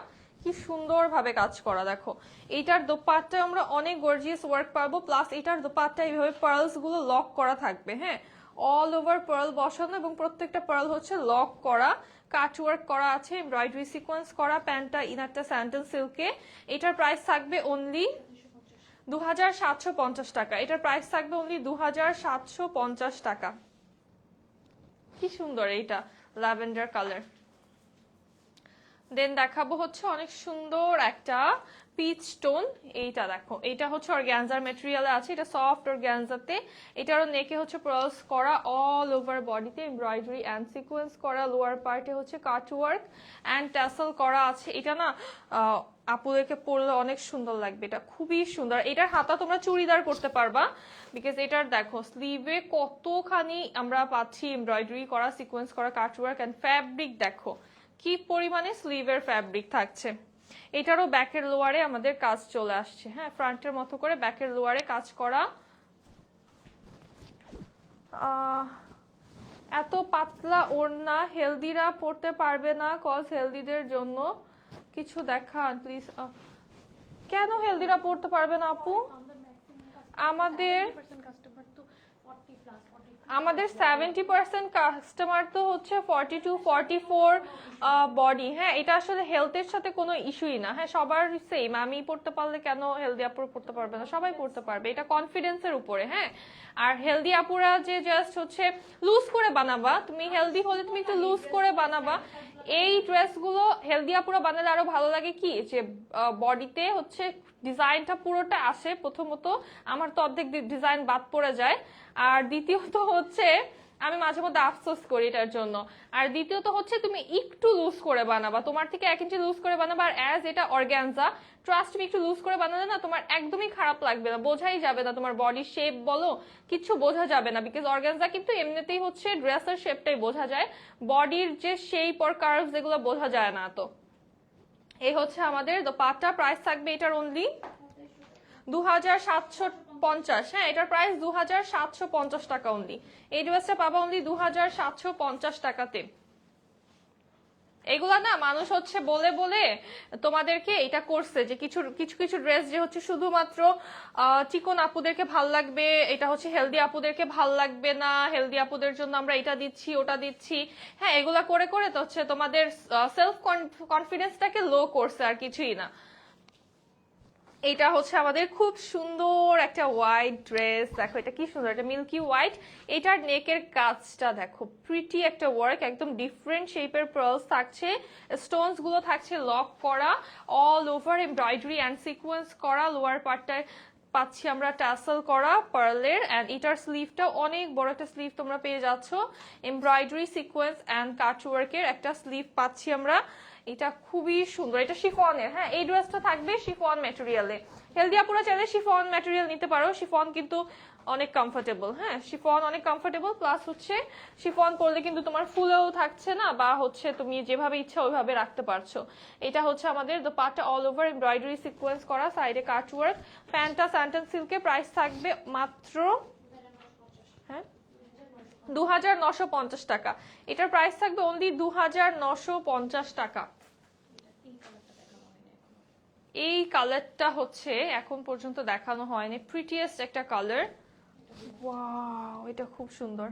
কি সুন্দরভাবে কাজ করা, দেখো এইটার দোপাট্টা আমরা অনেক গর্জিয়াস ওয়ার্ক পাবো, প্লাস এটার দোপাট্টা এইভাবে পার্লস গুলো লক করা থাকবে, হ্যাঁ অল ওভার পার্ল বসানো, এবং প্রত্যেকটা পার্ল হচ্ছে লক করা, কাট ওয়ার্ক করা আছে, এমব্রয়ডারি সিকোয়েন্স করা। প্যান্টটা ইনারটা স্যান্ডেল সিল্কে। এটার প্রাইস থাকবে অনলি 2750 টাকা। এটার প্রাইস থাকবে অনলি 2750 টাকা। কি সুন্দর এইটা, ল্যাভেন্ডার কালার। দেন দেখাবো হচ্ছে অনেক সুন্দর একটা পিচ টোন। এইটা দেখো, এটা হচ্ছে অর্গানজার ম্যাটেরিয়ালে আছে, এটা সফট অর্গানজাতে। এটারও নেকে হচ্ছে পার্লস করা, অল ওভার বডিতে এমব্রয়ডারি অ্যান্ড সিকোয়েন্স করা, লোয়ার পার্টে হচ্ছে কাট ওয়ার্ক অ্যান্ড ট্যাসেল করা আছে। এটা না আপুদেরকে পরলে অনেক সুন্দর লাগবে, এটা খুবই সুন্দর। এটার হাতা তোমরা চুড়িদার করতে পারবা, বিকজ এটার দেখো স্লিভে কতখানি আমরা পাচ্ছি এমব্রয়ডারি করা, সিকোয়েন্স করা, কাট ওয়ার্ক অ্যান্ড ফ্যাব্রিক দেখো কি পরিমাণে স্লিভের ফ্যাব্রিক থাকছে। এটারও ব্যাকের লোয়ারে আমাদের কাজ চলে আসছে, হ্যাঁ ফ্রন্টের মতো করে ব্যাকের লোয়ারে কাজ করা। এত পাতলা ওড়না হেলদিরা পড়তে পারবে না, কজ হেলদিদের জন্য কিছু দেখান প্লিজ। কেন হেলদিরা পড়তে পারবে না আপু? আমাদের 70% কাস্টমার তো হচ্ছে 42-44 বডি, হ্যাঁ এটা আসলে হেলথের সাথে কোনো ইস্যুই না, হ্যাঁ সবার সেম। আমি পড়তে পারলে কেন হেলদি আপুরা পড়তে পারবে না? সবাই পড়তে পারবে, এটা কনফিডেন্সের উপরে, হ্যাঁ। আর হেলদি আপুরা যে জাস্ট হচ্ছে লুজ করে বানাবা, তুমি হেলদি হলে তুমি একটু লুজ করে বানাবা। এই ড্রেসগুলো হেলদি আপুরা বানালে আরো ভালো লাগে কি, যে বডিতে হচ্ছে ডিজাইনটা পুরোটা আসে। প্রথমত আমার তো অর্ধেক ডিজাইন বাদ পড়ে যায়, আর দ্বিতীয়ত হচ্ছে আমি মাঝে মধ্যে আফসোস করি এটার জন্য। আর দ্বিতীয়ত হচ্ছে তুমি একটু লুজ করে বানাবা, তোমার থেকে 1 ইঞ্চি লুজ করে বানাবা। আর অ্যাজ এটা অর্গানজা, ট্রাস্ট মি একটু লুজ করে বানালে না তোমার একদমই খারাপ লাগবে না, বোঝাই যাবে না, তোমার বডি শেপ বলো কিছু বোঝা যাবে না। বিকজ অর্গানজা কিন্তু এমনিতেই হচ্ছে ড্রেসের শেপটাই বোঝা যায়, বডির যে শেপ আর কার্ভস এগুলো বোঝা যায় না। তো এই হচ্ছে আমাদের দোপাট্টা, প্রাইস থাকবে এটার অনলি 2750। হ্যাঁ এটার প্রাইস 2750 টাকা অনলি। এই ড্রেসটা পাবা অনলি 2750 টাকাতে। এগুলা না মানুষ হচ্ছে বলে বলে তোমাদেরকে এটা করছে যে কিছু কিছু কিছু ড্রেস যে হচ্ছে শুধুমাত্র চিকন আপুদেরকে ভাল লাগবে, এটা হচ্ছে হেলদি আপুদেরকে ভাল লাগবে না, হেলদি আপুদের জন্য আমরা এটা দিচ্ছি ওটা দিচ্ছি। হ্যাঁ এগুলা করে করে তো হচ্ছে তোমাদের সেলফ কনফিডেন্সটাকে লো করছে, আর কিছুই না। এটা হচ্ছে আমাদের খুব সুন্দর একটা হোয়াইট ড্রেস, দেখো এটা কি সুন্দর, এটা মিল্কি হোয়াইট। এটার নেকের কাজটা দেখো প্রিটি একটা ওয়ার্ক, একদম ডিফারেন্ট শেপের পার্লস থাকছে, স্টোনস গুলো থাকছে লক করা, all over embroidery and sequence করা। লোয়ার পার্টটায় পাচ্ছি আমরা টাসেল করা পার্লের, অ্যান্ড এটার স্লিভটা অনেক বড় একটা স্লিভ তোমরা পেয়ে যাচ্ছ, এমব্রয়ডারি সিকোয়েন্স অ্যান্ড কাট ওয়ার্কের একটা স্লিভ পাচ্ছি আমরা। এটা খুবই সুন্দর, এটা শিফনের, হ্যাঁ এই ড্রেসটা থাকবে শিফন ম্যাটেরিয়ালে। হেলদি আপুরা চাইলে শিফন ম্যাটেরিয়াল নিতে পারো, শিফন কিন্তু অনেক কমফোর্টেবল, হ্যাঁ শিফন অনেক কমফোর্টেবল, প্লাস হচ্ছে শিফন পরলে কিন্তু তোমার ফুলেও থাকছে না, বা হচ্ছে তুমি যেভাবে ইচ্ছা ওইভাবে রাখতে পারছো। এটা হচ্ছে আমাদের dupatta all over embroidery sequence করা, সাইডে কাট ওয়ার্ক। প্যান্টটা স্যান্টেন সিল্কে, প্রাইস থাকবে মাত্র 2950 টাকা। এটার প্রাইস থাকবে অনলি 2950 টাকা। এই কালারটা হচ্ছে এখন পর্যন্ত দেখানো হয়নি, প্রিটিয়েস্ট একটা কালার। ওয়াও এটা খুব সুন্দর,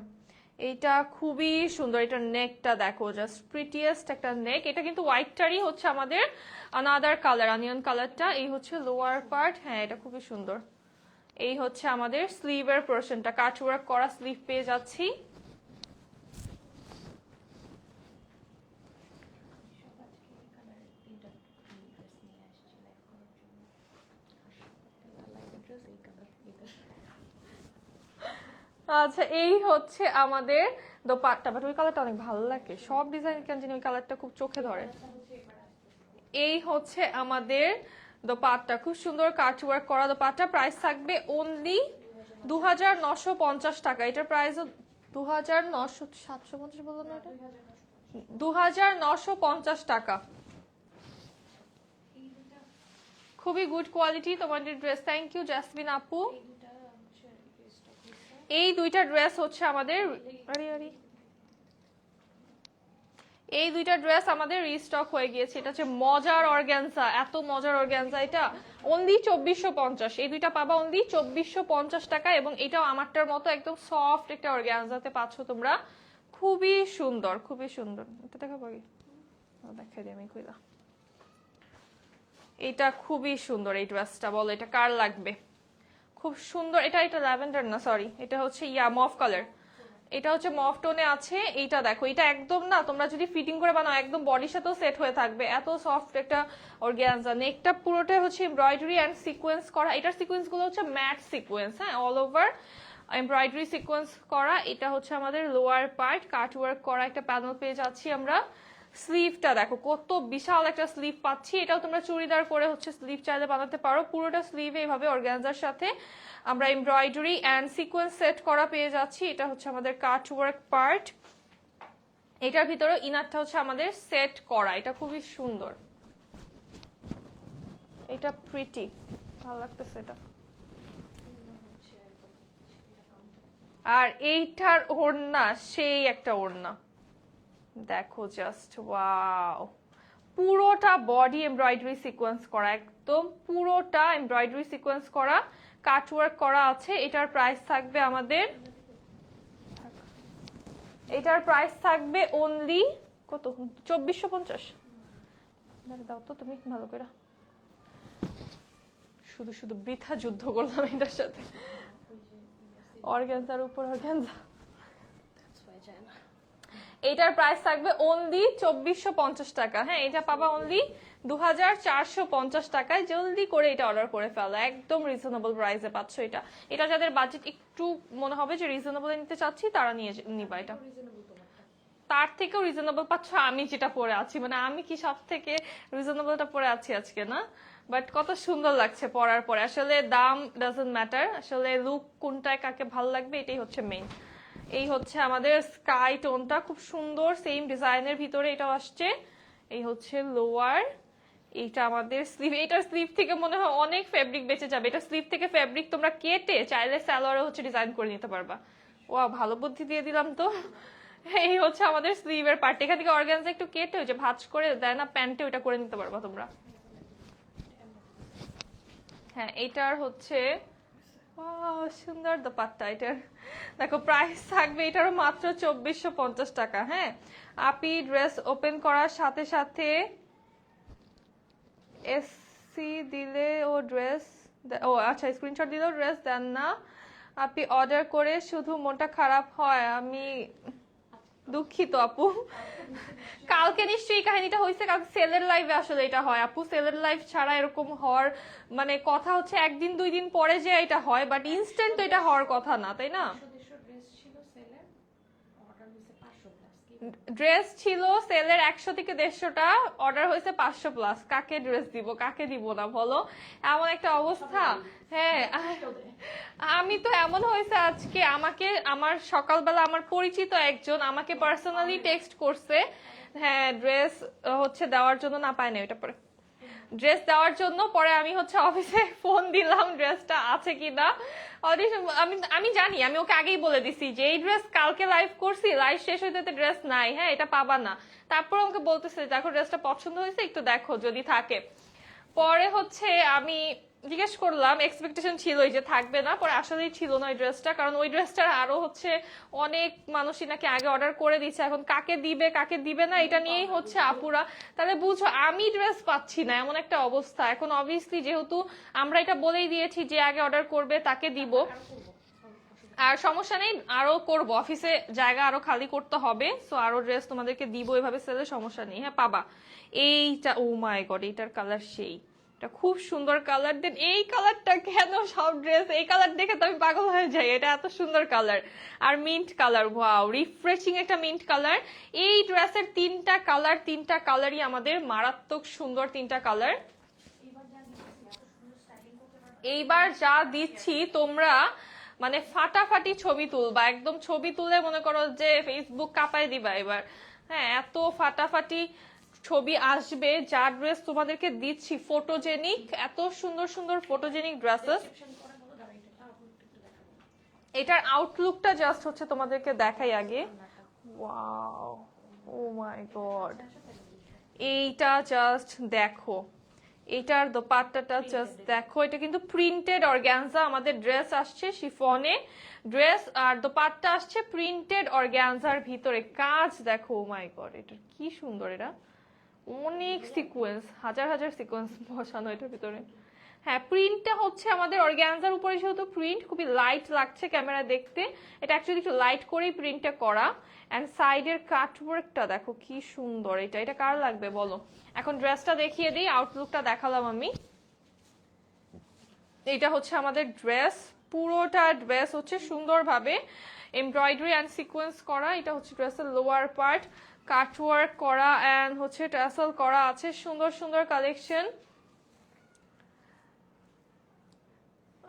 এটা খুবই সুন্দর। এটা নেকটা দেখো জাস্ট প্রিটিয়েস্ট একটা নেক। এটা কিন্তু হোয়াইটটারই হচ্ছে আমাদের আনাদার কালার, অনিয়ন কালারটা। এই হচ্ছে লোয়ার পার্ট, হ্যাঁ এটা খুবই সুন্দর। এই হচ্ছে আমাদের স্লিভের পোরশনটা, কাট ওয়ার্ক করা স্লিভ পেয়ে যাচ্ছি। আচ্ছা এই হচ্ছে আমাদের দোপাট্টা, বাট ওই কালারটা অনেক ভালো লাগে, সব ডিজাইন কেন জানি ওই কালারটা খুব চোখে ধরে। এই হচ্ছে আমাদের দোপাট্টা, খুব সুন্দর কাট ওয়ার্ক করা দোপাট্টা। প্রাইস থাকবে অনলি 2950 টাকা। এটার প্রাইস 2950 বললো না, এটা 2950 টাকা। খুবই গুড কোয়ালিটি তোমাদের ড্রেস। থ্যাংক ইউ জাসমিন আপু। এই দুইটা ড্রেস হচ্ছে আমাদের এই দুইটা ড্রেস আমাদের রিস্টক হয়ে গিয়েছে। এটা হচ্ছে মজার অর্গানজা, এত মজার অর্গানজা, এটা অনলি 2450। এই দুইটা পাবা অনলি 2450 টাকা। এবং এটাও আমারটার মতো একদম সফট একটা অর্গানজাতে পাচ্ছ তোমরা, খুবই সুন্দর, খুবই সুন্দর। এটা দেখাবো আগে, দেখাই দিই আমি কইলা। এটা খুবই সুন্দর এই ড্রেসটা, বলো এটা কার লাগবে? খুব সুন্দর। এটা ল্যাভেন্ডার না, সরি, এটা হচ্ছে মফ কালার। এটা হচ্ছে মফ টোনে আছে। এইটা দেখো, এটা একদম না, তোমরা যদি ফিটিং করে বানাও একদম বডির সাথেও সেট হয়ে থাকবে, এত সফট একটা অর্গানজা। নেকটা পুরোটা হচ্ছে এমব্রয়ডারি এন্ড সিকোয়েন্স করা। এটার সিকোয়েন্স গুলো হচ্ছে ম্যাট সিকোয়েন্স, হ্যাঁ, অল ওভার এমব্রয়ডারি সিকোয়েন্স করা। এটা হচ্ছে আমাদের লোয়ার পার্ট, কাট ওয়ার্ক করা একটা প্যানেল পেয়ে যাচ্ছি আমরা। স্লিভটা দেখো কত বিশাল একটা স্লিভ পাচ্ছি। এটাও তোমরা চুড়িদার করে হচ্ছে স্লিভ চাইলে বানাতে পারো। পুরোটা স্লিভে এইভাবে অর্গানজার সাথে আমরা এমব্রয়ডারি এন্ড সিকোয়েন্স সেট করা পেয়ে যাচ্ছি। এটা হচ্ছে আমাদের কাট ওয়ার্ক পার্ট। এটার ভিতরে ইনারটা হচ্ছে আমাদের সেট করা। এটা খুবই সুন্দর, এটা প্রিটি, ভালো লাগতেছে এটা। আর এইটার ওড়না সেই একটা ওড়না, দেখো জাস্ট ওয়াও, পুরোটা বডি এমব্রয়ডারি সিকোয়েন্স করা, একদম পুরোটা এমব্রয়ডারি সিকোয়েন্স করা, কাট ওয়ার্ক করা আছে। এটার প্রাইস থাকবে আমাদের, এটার প্রাইস থাকবে অনলি কত, 2450। দাও তো তুমি ভালো করে, শুধু শুধু বৃথা যুদ্ধ করলাম এটার সাথে। অর্গানজার উপর অর্গানজা। এইটার প্রাইস থাকবে অনলি 2450 টাকা। হ্যাঁ, এটা পাবা অনলি 2450 টাকায়। জলদি করে এটা অর্ডার করে ফেলো, একদম রিজনেবল প্রাইসে পাচ্ছ এটা। এটা যাদের বাজেট একটু মনে হবে যে রিজনেবল নিতে চাচ্ছি, তারা নিবা এটা। তার থেকেও রিজনেবল পাচ্ছ আমি যেটা পরে আছি, মানে আমি কি সব থেকে রিজনেবলটা পরে আছি আজকে না, বাট কত সুন্দর লাগছে পরার পরে। আসলে দাম ডাজন্ট ম্যাটার, আসলে লুক কোনটায় কাকে ভালো লাগবে এটাই হচ্ছে মেইন। এই হচ্ছে আমাদের স্কাই টোনটা, খুব সুন্দর সেম ডিজাইনের ভিতরে এটাও আসছে। এই হচ্ছে লোয়ার, এইটা আমাদের স্লিভ। এটার স্লিভ থেকে মনে হয় অনেক ফেব্রিক বেঁচে যাবে। এটা স্লিভ থেকে ফেব্রিক তোমরা কেটে চাইলে সালোয়ারে হচ্ছে ডিজাইন করে নিতে পারবা। ও ভালো বুদ্ধি দিয়ে দিলাম তো। এই হচ্ছে আমাদের স্লিভের পার্ট, এখান থেকে অর্গানজা একটু কেটে ওই যে ভাঁজ করে দেয় না প্যান্টে, ওইটা করে নিতে পারবা তোমরা। হ্যাঁ, এটার হচ্ছে সুন্দর দোপাট্টা। এটার দেখো প্রাইস থাকবে এটারও মাত্র 2450 টাকা। হ্যাঁ, আপনি ড্রেস ওপেন করার সাথে সাথে এসসি দিলে ও ড্রেস, ও আচ্ছা স্ক্রিনশট দিলেও ড্রেস দেন না, আপনি অর্ডার করে শুধু মনটা খারাপ হয়। আমি দুঃখিত আপু, কালকে নিশ্চয়ই কাহিনীটা হয়েছে, কালকে সেলের লাইভে আসলে এটা হয় আপু। সেলের লাইভ ছাড়া এরকম হওয়ার মানে কথা হচ্ছে একদিন দুই দিন পরে যে এটা হয়, বাট ইনস্ট্যান্ট তো এটা হওয়ার কথা না, তাই না? ড্রেস ছিল সেলের 100 থেকে 150টা, অর্ডার হয়েছে 500 প্লাস। কাকে ড্রেস দিব কাকে দিব না বলো, এমন একটা অবস্থা। হ্যাঁ, আমি তো এমন হয়েছে আজকে, আমাকে আমার সকালবেলা আমার পরিচিত একজন আমাকে পার্সোনালি টেক্সট করছে, হ্যাঁ ড্রেস হচ্ছে দেওয়ার জন্য, না পায় না ওইটা পরে ড্রেস দেওয়ার জন্য। পরে আমি হচ্ছে অফিসে ফোন দিলাম ড্রেসটা আছে কিনা। আমি জানি, আমি ওকে আগেই বলে দিছি যে এই ড্রেস কালকে লাইভ করছি, লাইভ শেষ হইতে ড্রেস নাই, হ্যাঁ এটা পাবা না। তারপর আমাকে বলতেছে দেখো ড্রেসটা পছন্দ হয়েছে, একটু দেখো যদি থাকে। পরে হচ্ছে আমি জিজ্ঞেস করলাম, এক্সপেকটেশন ছিল যে থাকবে না, পরে আসলেই ছিল না ওই ড্রেসটা। কারণ ওই ড্রেসটার আরো হচ্ছে অনেক মানুষই নাকি আগে অর্ডার করে দিচ্ছে, এখন কাকে দিবে কাকে দিবে না এটা নিয়েই হচ্ছে আপুরা। তাহলে বুঝো আমি ড্রেস পাচ্ছি না, এমন একটা অবস্থা। এখন অবভিয়াসলি যেহেতু আমরা এটা বলেই দিয়েছি যে আগে অর্ডার করবে তাকে দিব, আর সমস্যা নেই, আরো করব, অফিসে জায়গা আরো খালি করতে হবে, সো আরো ড্রেস তোমাদেরকে দিব এভাবে সেলে, সমস্যা নেই। হ্যাঁ পাবা। এইটা ও মাই গড, এইটার কালার সেই এটা খুব সুন্দর কালার। দেন এই কালারটা কেন সব ড্রেস এই কালার দেখে তো আমি পাগল হয়ে যাই, এটা এত সুন্দর কালার। আর মিন্ট কালার, ওয়াও রিফ্রেশিং একটা মিন্ট কালার। এই ড্রেসের তিনটা কালারই আমাদের মারাত্মক সুন্দর, তিনটা কালার। এইবার যা দিচ্ছি তোমরা মানে ফাটাফাটি ছবি তুলবা, একদম ছবি তুলে মনে করো যে ফেসবুক কাঁপায় দিবা এবার। হ্যাঁ, এত ফাটাফাটি ছবি আসবে। যা ড্রেস তোমাদেরকে দিচ্ছি ফটোজেনিক, এত সুন্দর সুন্দর ফটোজেনিক ড্রেসেস। এটার আউটলুকটা জাস্ট হচ্ছে তোমাদেরকে দেখাই আগে। ওয়াও, ও মাই গড, এইটা জাস্ট দেখো, এটার দোপাট্টাটা জাস্ট দেখো। এটা কিন্তু প্রিন্টেড অর্গানজা, আমাদের ড্রেস আসছে শিফনে ড্রেস, আর দোপাট্টা আসছে প্রিন্টেড অর্গানজার ভিতরে। কাজ দেখো, ও মাই গড, এটা কি সুন্দর। এটা অনেক সিকোয়েন্স, হাজার হাজার সিকোয়েন্স বসানো এটার ভিতরে। হ্যাঁ, প্রিন্টটা হচ্ছে আমাদের অর্গানজার উপরে, যেহেতু প্রিন্ট খুবই লাইট লাগছে ক্যামেরা দেখতে। এটা অ্যাকচুয়ালি একটু লাইট করেই প্রিন্টটা করা। অ্যান্ড সাইডের কাটওয়ার্কটা দেখো কি সুন্দর। এটা কার লাগবে বলো? এখন ড্রেসটা দেখিয়ে দিই, আউটলুকটা দেখালাম আমি। এটা হচ্ছে আমাদের ড্রেস, পুরোটা ড্রেস হচ্ছে সুন্দরভাবে এমব্রয়ডারি অ্যান্ড সিকোয়েন্স করা। এটা হচ্ছে ড্রেসের লোয়ার পার্ট, কাটওয়ার্ক করা অ্যান্ড হচ্ছে ট্যাসেল করা আছে, সুন্দর সুন্দর কালেকশন।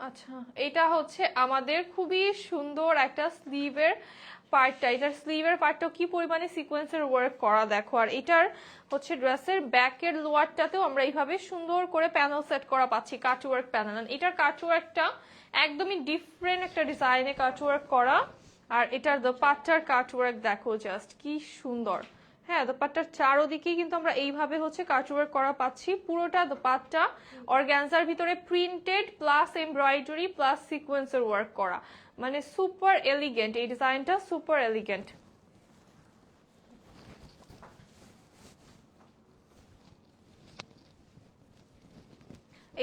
আচ্ছা, এটা হচ্ছে আমাদের খুবই সুন্দর একটা স্লিভের পার্টটা। এটার স্লিভের পার্টটাও কি পরিমাণে সিকোয়েন্সের ওয়ার্ক করা দেখো। আর এটার হচ্ছে ড্রেসের ব্যাকের লোয়ারটাতেও আমরা এইভাবে সুন্দর করে প্যানেল সেট করা পাচ্ছি, কাটওয়ার্ক প্যানেল। এটার কাটওয়ার্কটা একদমই ডিফারেন্ট একটা ডিজাইনে কাটওয়ার্ক করা। আর এটার দোপাট্টার কাটওয়ার্ক দেখো জাস্ট কি সুন্দর। হ্যাঁ, দোপাট্টার চারোদিকেই কিন্তু আমরা এইভাবে হচ্ছে কাটওয়ার্ক করা পাচ্ছি। পুরোটা দোপাট্টা অর্গানজার ভিতরে প্রিন্টেড প্লাস এমব্রয়ডারি প্লাস সিকোয়েন্সের ওয়ার্ক করা, মানে সুপার এলিগেন্ট। এই ডিজাইনটা সুপার এলিগেন্ট।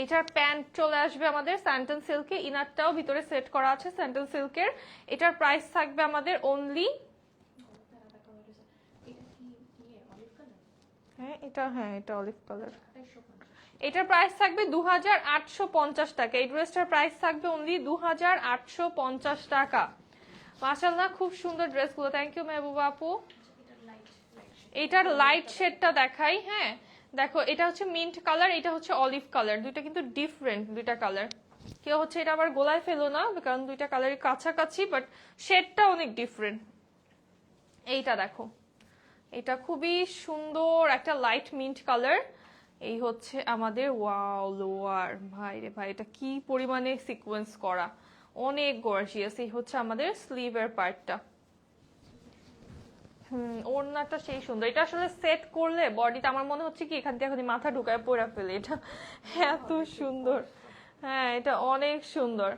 এটার প্যান্ট চলে আসবে আমাদের স্যান্টন সিল্কে, ইনারটাও ভিতরে সেট করা আছে স্যান্টন সিল্কের। এটার প্রাইস থাকবে আমাদের অনলি, এটা অলিভ কালার। এটার প্রাইস থাকবে 2850 টাকা। এই ড্রেসটার প্রাইস থাকবে অনলি 2850 টাকা। মাশাআল্লাহ, খুব সুন্দর ড্রেসগুলো। থ্যাংক ইউ মেহবুবা আপু। এটার লাইট শেডটা দেখাই। হ্যাঁ দেখো, এটা হচ্ছে মিন্ট কালার, এটা হচ্ছে অলিভ কালার। দুইটা কিন্তু ডিফারেন্ট দুইটা কালার। কেউ হচ্ছে এটা আবার গোলায় ফেলো না, কারণ দুইটা কালারই কাছাকাছি, বাট শেডটা অনেক ডিফারেন্ট। এইটা দেখো, এটা খুবই সুন্দর একটা লাইট মিন্ট কালার। এই হচ্ছে আমাদের ওয়াও লোয়ার, ভাই রে ভাই, এটা কি পরিমাণে সিকোয়েন্স করা, অনেক গর্জিয়াস। এই হচ্ছে আমাদের স্লিভের পার্টটা। ওড়নাটা সেই সুন্দর। এটা আসলে সেট করলে বডিটা আমার মনে হচ্ছে কি এখান থেকে এখন মাথা ঢুকায় পড়া ফেলে, এটা এত সুন্দর। হ্যাঁ, এটা অনেক সুন্দর।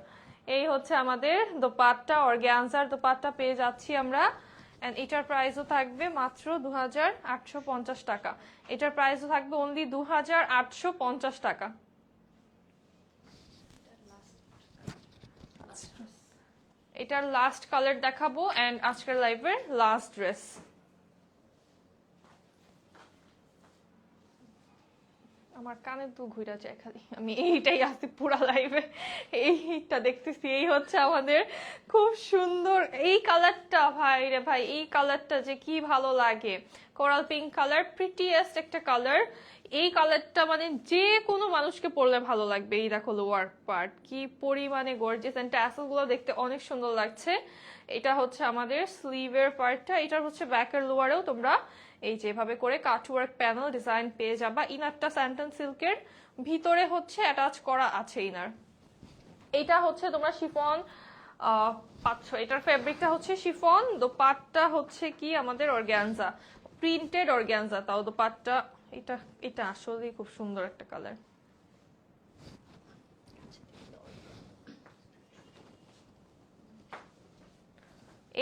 এই হচ্ছে আমাদের দোপাট্টা, অর্গানজার দোপাট্টা পেয়ে যাচ্ছি আমরা। এন্ড এটার প্রাইসও থাকবে মাত্র 2850 টাকা। এটার প্রাইসও থাকবে অনলি 2850 টাকা। এটার লাস্ট কালার দেখাবো এন্ড আজকের লাইভের লাস্ট ড্রেস। আমার কানে তো ঘুরা যায় খালি, আমি এইটাই আছি পুরা লাইভে, এইটা দেখতেছি। এই হচ্ছে আমাদের খুব সুন্দর এই কালারটা, ভাই রে ভাই, এই কালারটা যে কি ভালো লাগে। কোরাল পিঙ্ক কালার, প্রিটিয়েস্ট একটা কালার। এই কালারটা মানে যে কোনো মানুষকে পরলে ভালো লাগবে। এই দেখো লোয়ার পার্ট কি পরিমাণে গর্জিয়াস, এন্ড ট্যাসেল গুলো দেখতে অনেক সুন্দর লাগছে। এটা হচ্ছে আমাদের স্লিভের পার্টটা। এটার হচ্ছে ব্যাকের লোয়ারেও তোমরা এই যেভাবে করে কাটওয়ার্ক প্যানেল ডিজাইন পেয়ে যাবা। ইনারটা স্যান্টন সিল্কের, ভিতরে হচ্ছে অ্যাটাচ করা আছে ইনার। এটা হচ্ছে তোমরা শিফন পাচ্ছ, এটার ফেব্রিকটা হচ্ছে শিফন, দোপাট্টা হচ্ছে কি আমাদের অর্গানজা, প্রিন্টেড অর্গানজা, তাও দোপাট্টা। এটা এটা আসলে খুব সুন্দর একটা কালার।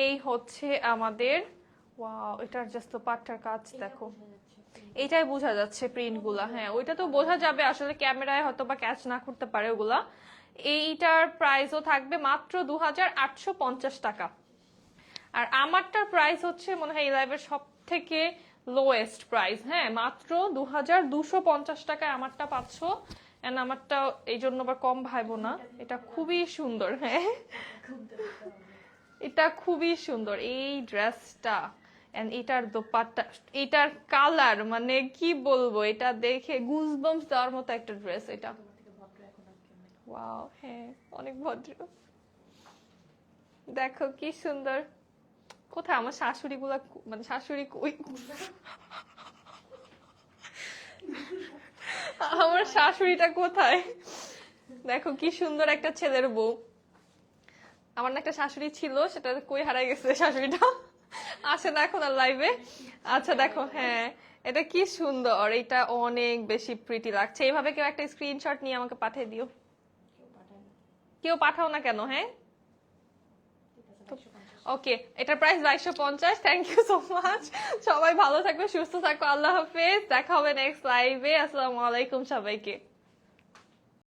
এই হচ্ছে আমাদের, ওয়াও, এটার জাস্ট দোপাট্টার কাজ দেখো, এইটাই বোঝা যাচ্ছে প্রিন্ট গুলা। হ্যাঁ, ওইটা তো বোঝা যাবে আসলে ক্যামেরায় হয়তো বা ক্যাচ না করতে পারে ওগুলা। এইটার প্রাইসও থাকবে মাত্র 2850 টাকা। আর আমারটার প্রাইস হচ্ছে মনে হয় এই লাইভের সব থেকে লোয়েস্ট প্রাইস। হ্যাঁ, মাত্র 2250 টাকায় আমারটা পাচ্ছ। এন্ড আমারটা এই জন্য আবার কম ভাইবো না, এটা খুবই সুন্দর। হ্যাঁ এটা খুবই সুন্দর এই ড্রেসটা, এন্ড এটার দোপাট্টা, এটার কালার, মানে কি বলবো, এটা দেখে গুজবাম্পস দেওয়ার মতো একটা ড্রেস এটা। ওয়াও, হ্যাঁ অনেক ভদ্র। দেখো কি সুন্দর। কোথায় আমার শাশুড়ি গুলা, মানে শাশুড়ি কই, আমার শাশুড়িটা কোথায়? দেখো কি সুন্দর একটা ছেলের বউ। আমার না একটা শাশুড়ি ছিল, সেটা কই হারাই গেছে শাশুড়িটা, আসে না এখন আর লাইভে। আচ্ছা দেখো, হ্যাঁ এটা কি সুন্দর, এটা অনেক বেশি প্রিটি লাগছে। এইভাবে কেউ একটা স্ক্রিনশট নিয়ে আমাকে পাঠিয়ে দিও। কেউ পাঠাও না কেন? হ্যাঁ ওকে, এটার price 2250। Thank you so much. সবাই ভালো থাকবে, সুস্থ থাকো, আল্লাহ হাফেজ, দেখা হবে নেক্সট লাইভে। আসসালামু আলাইকুম সবাইকে।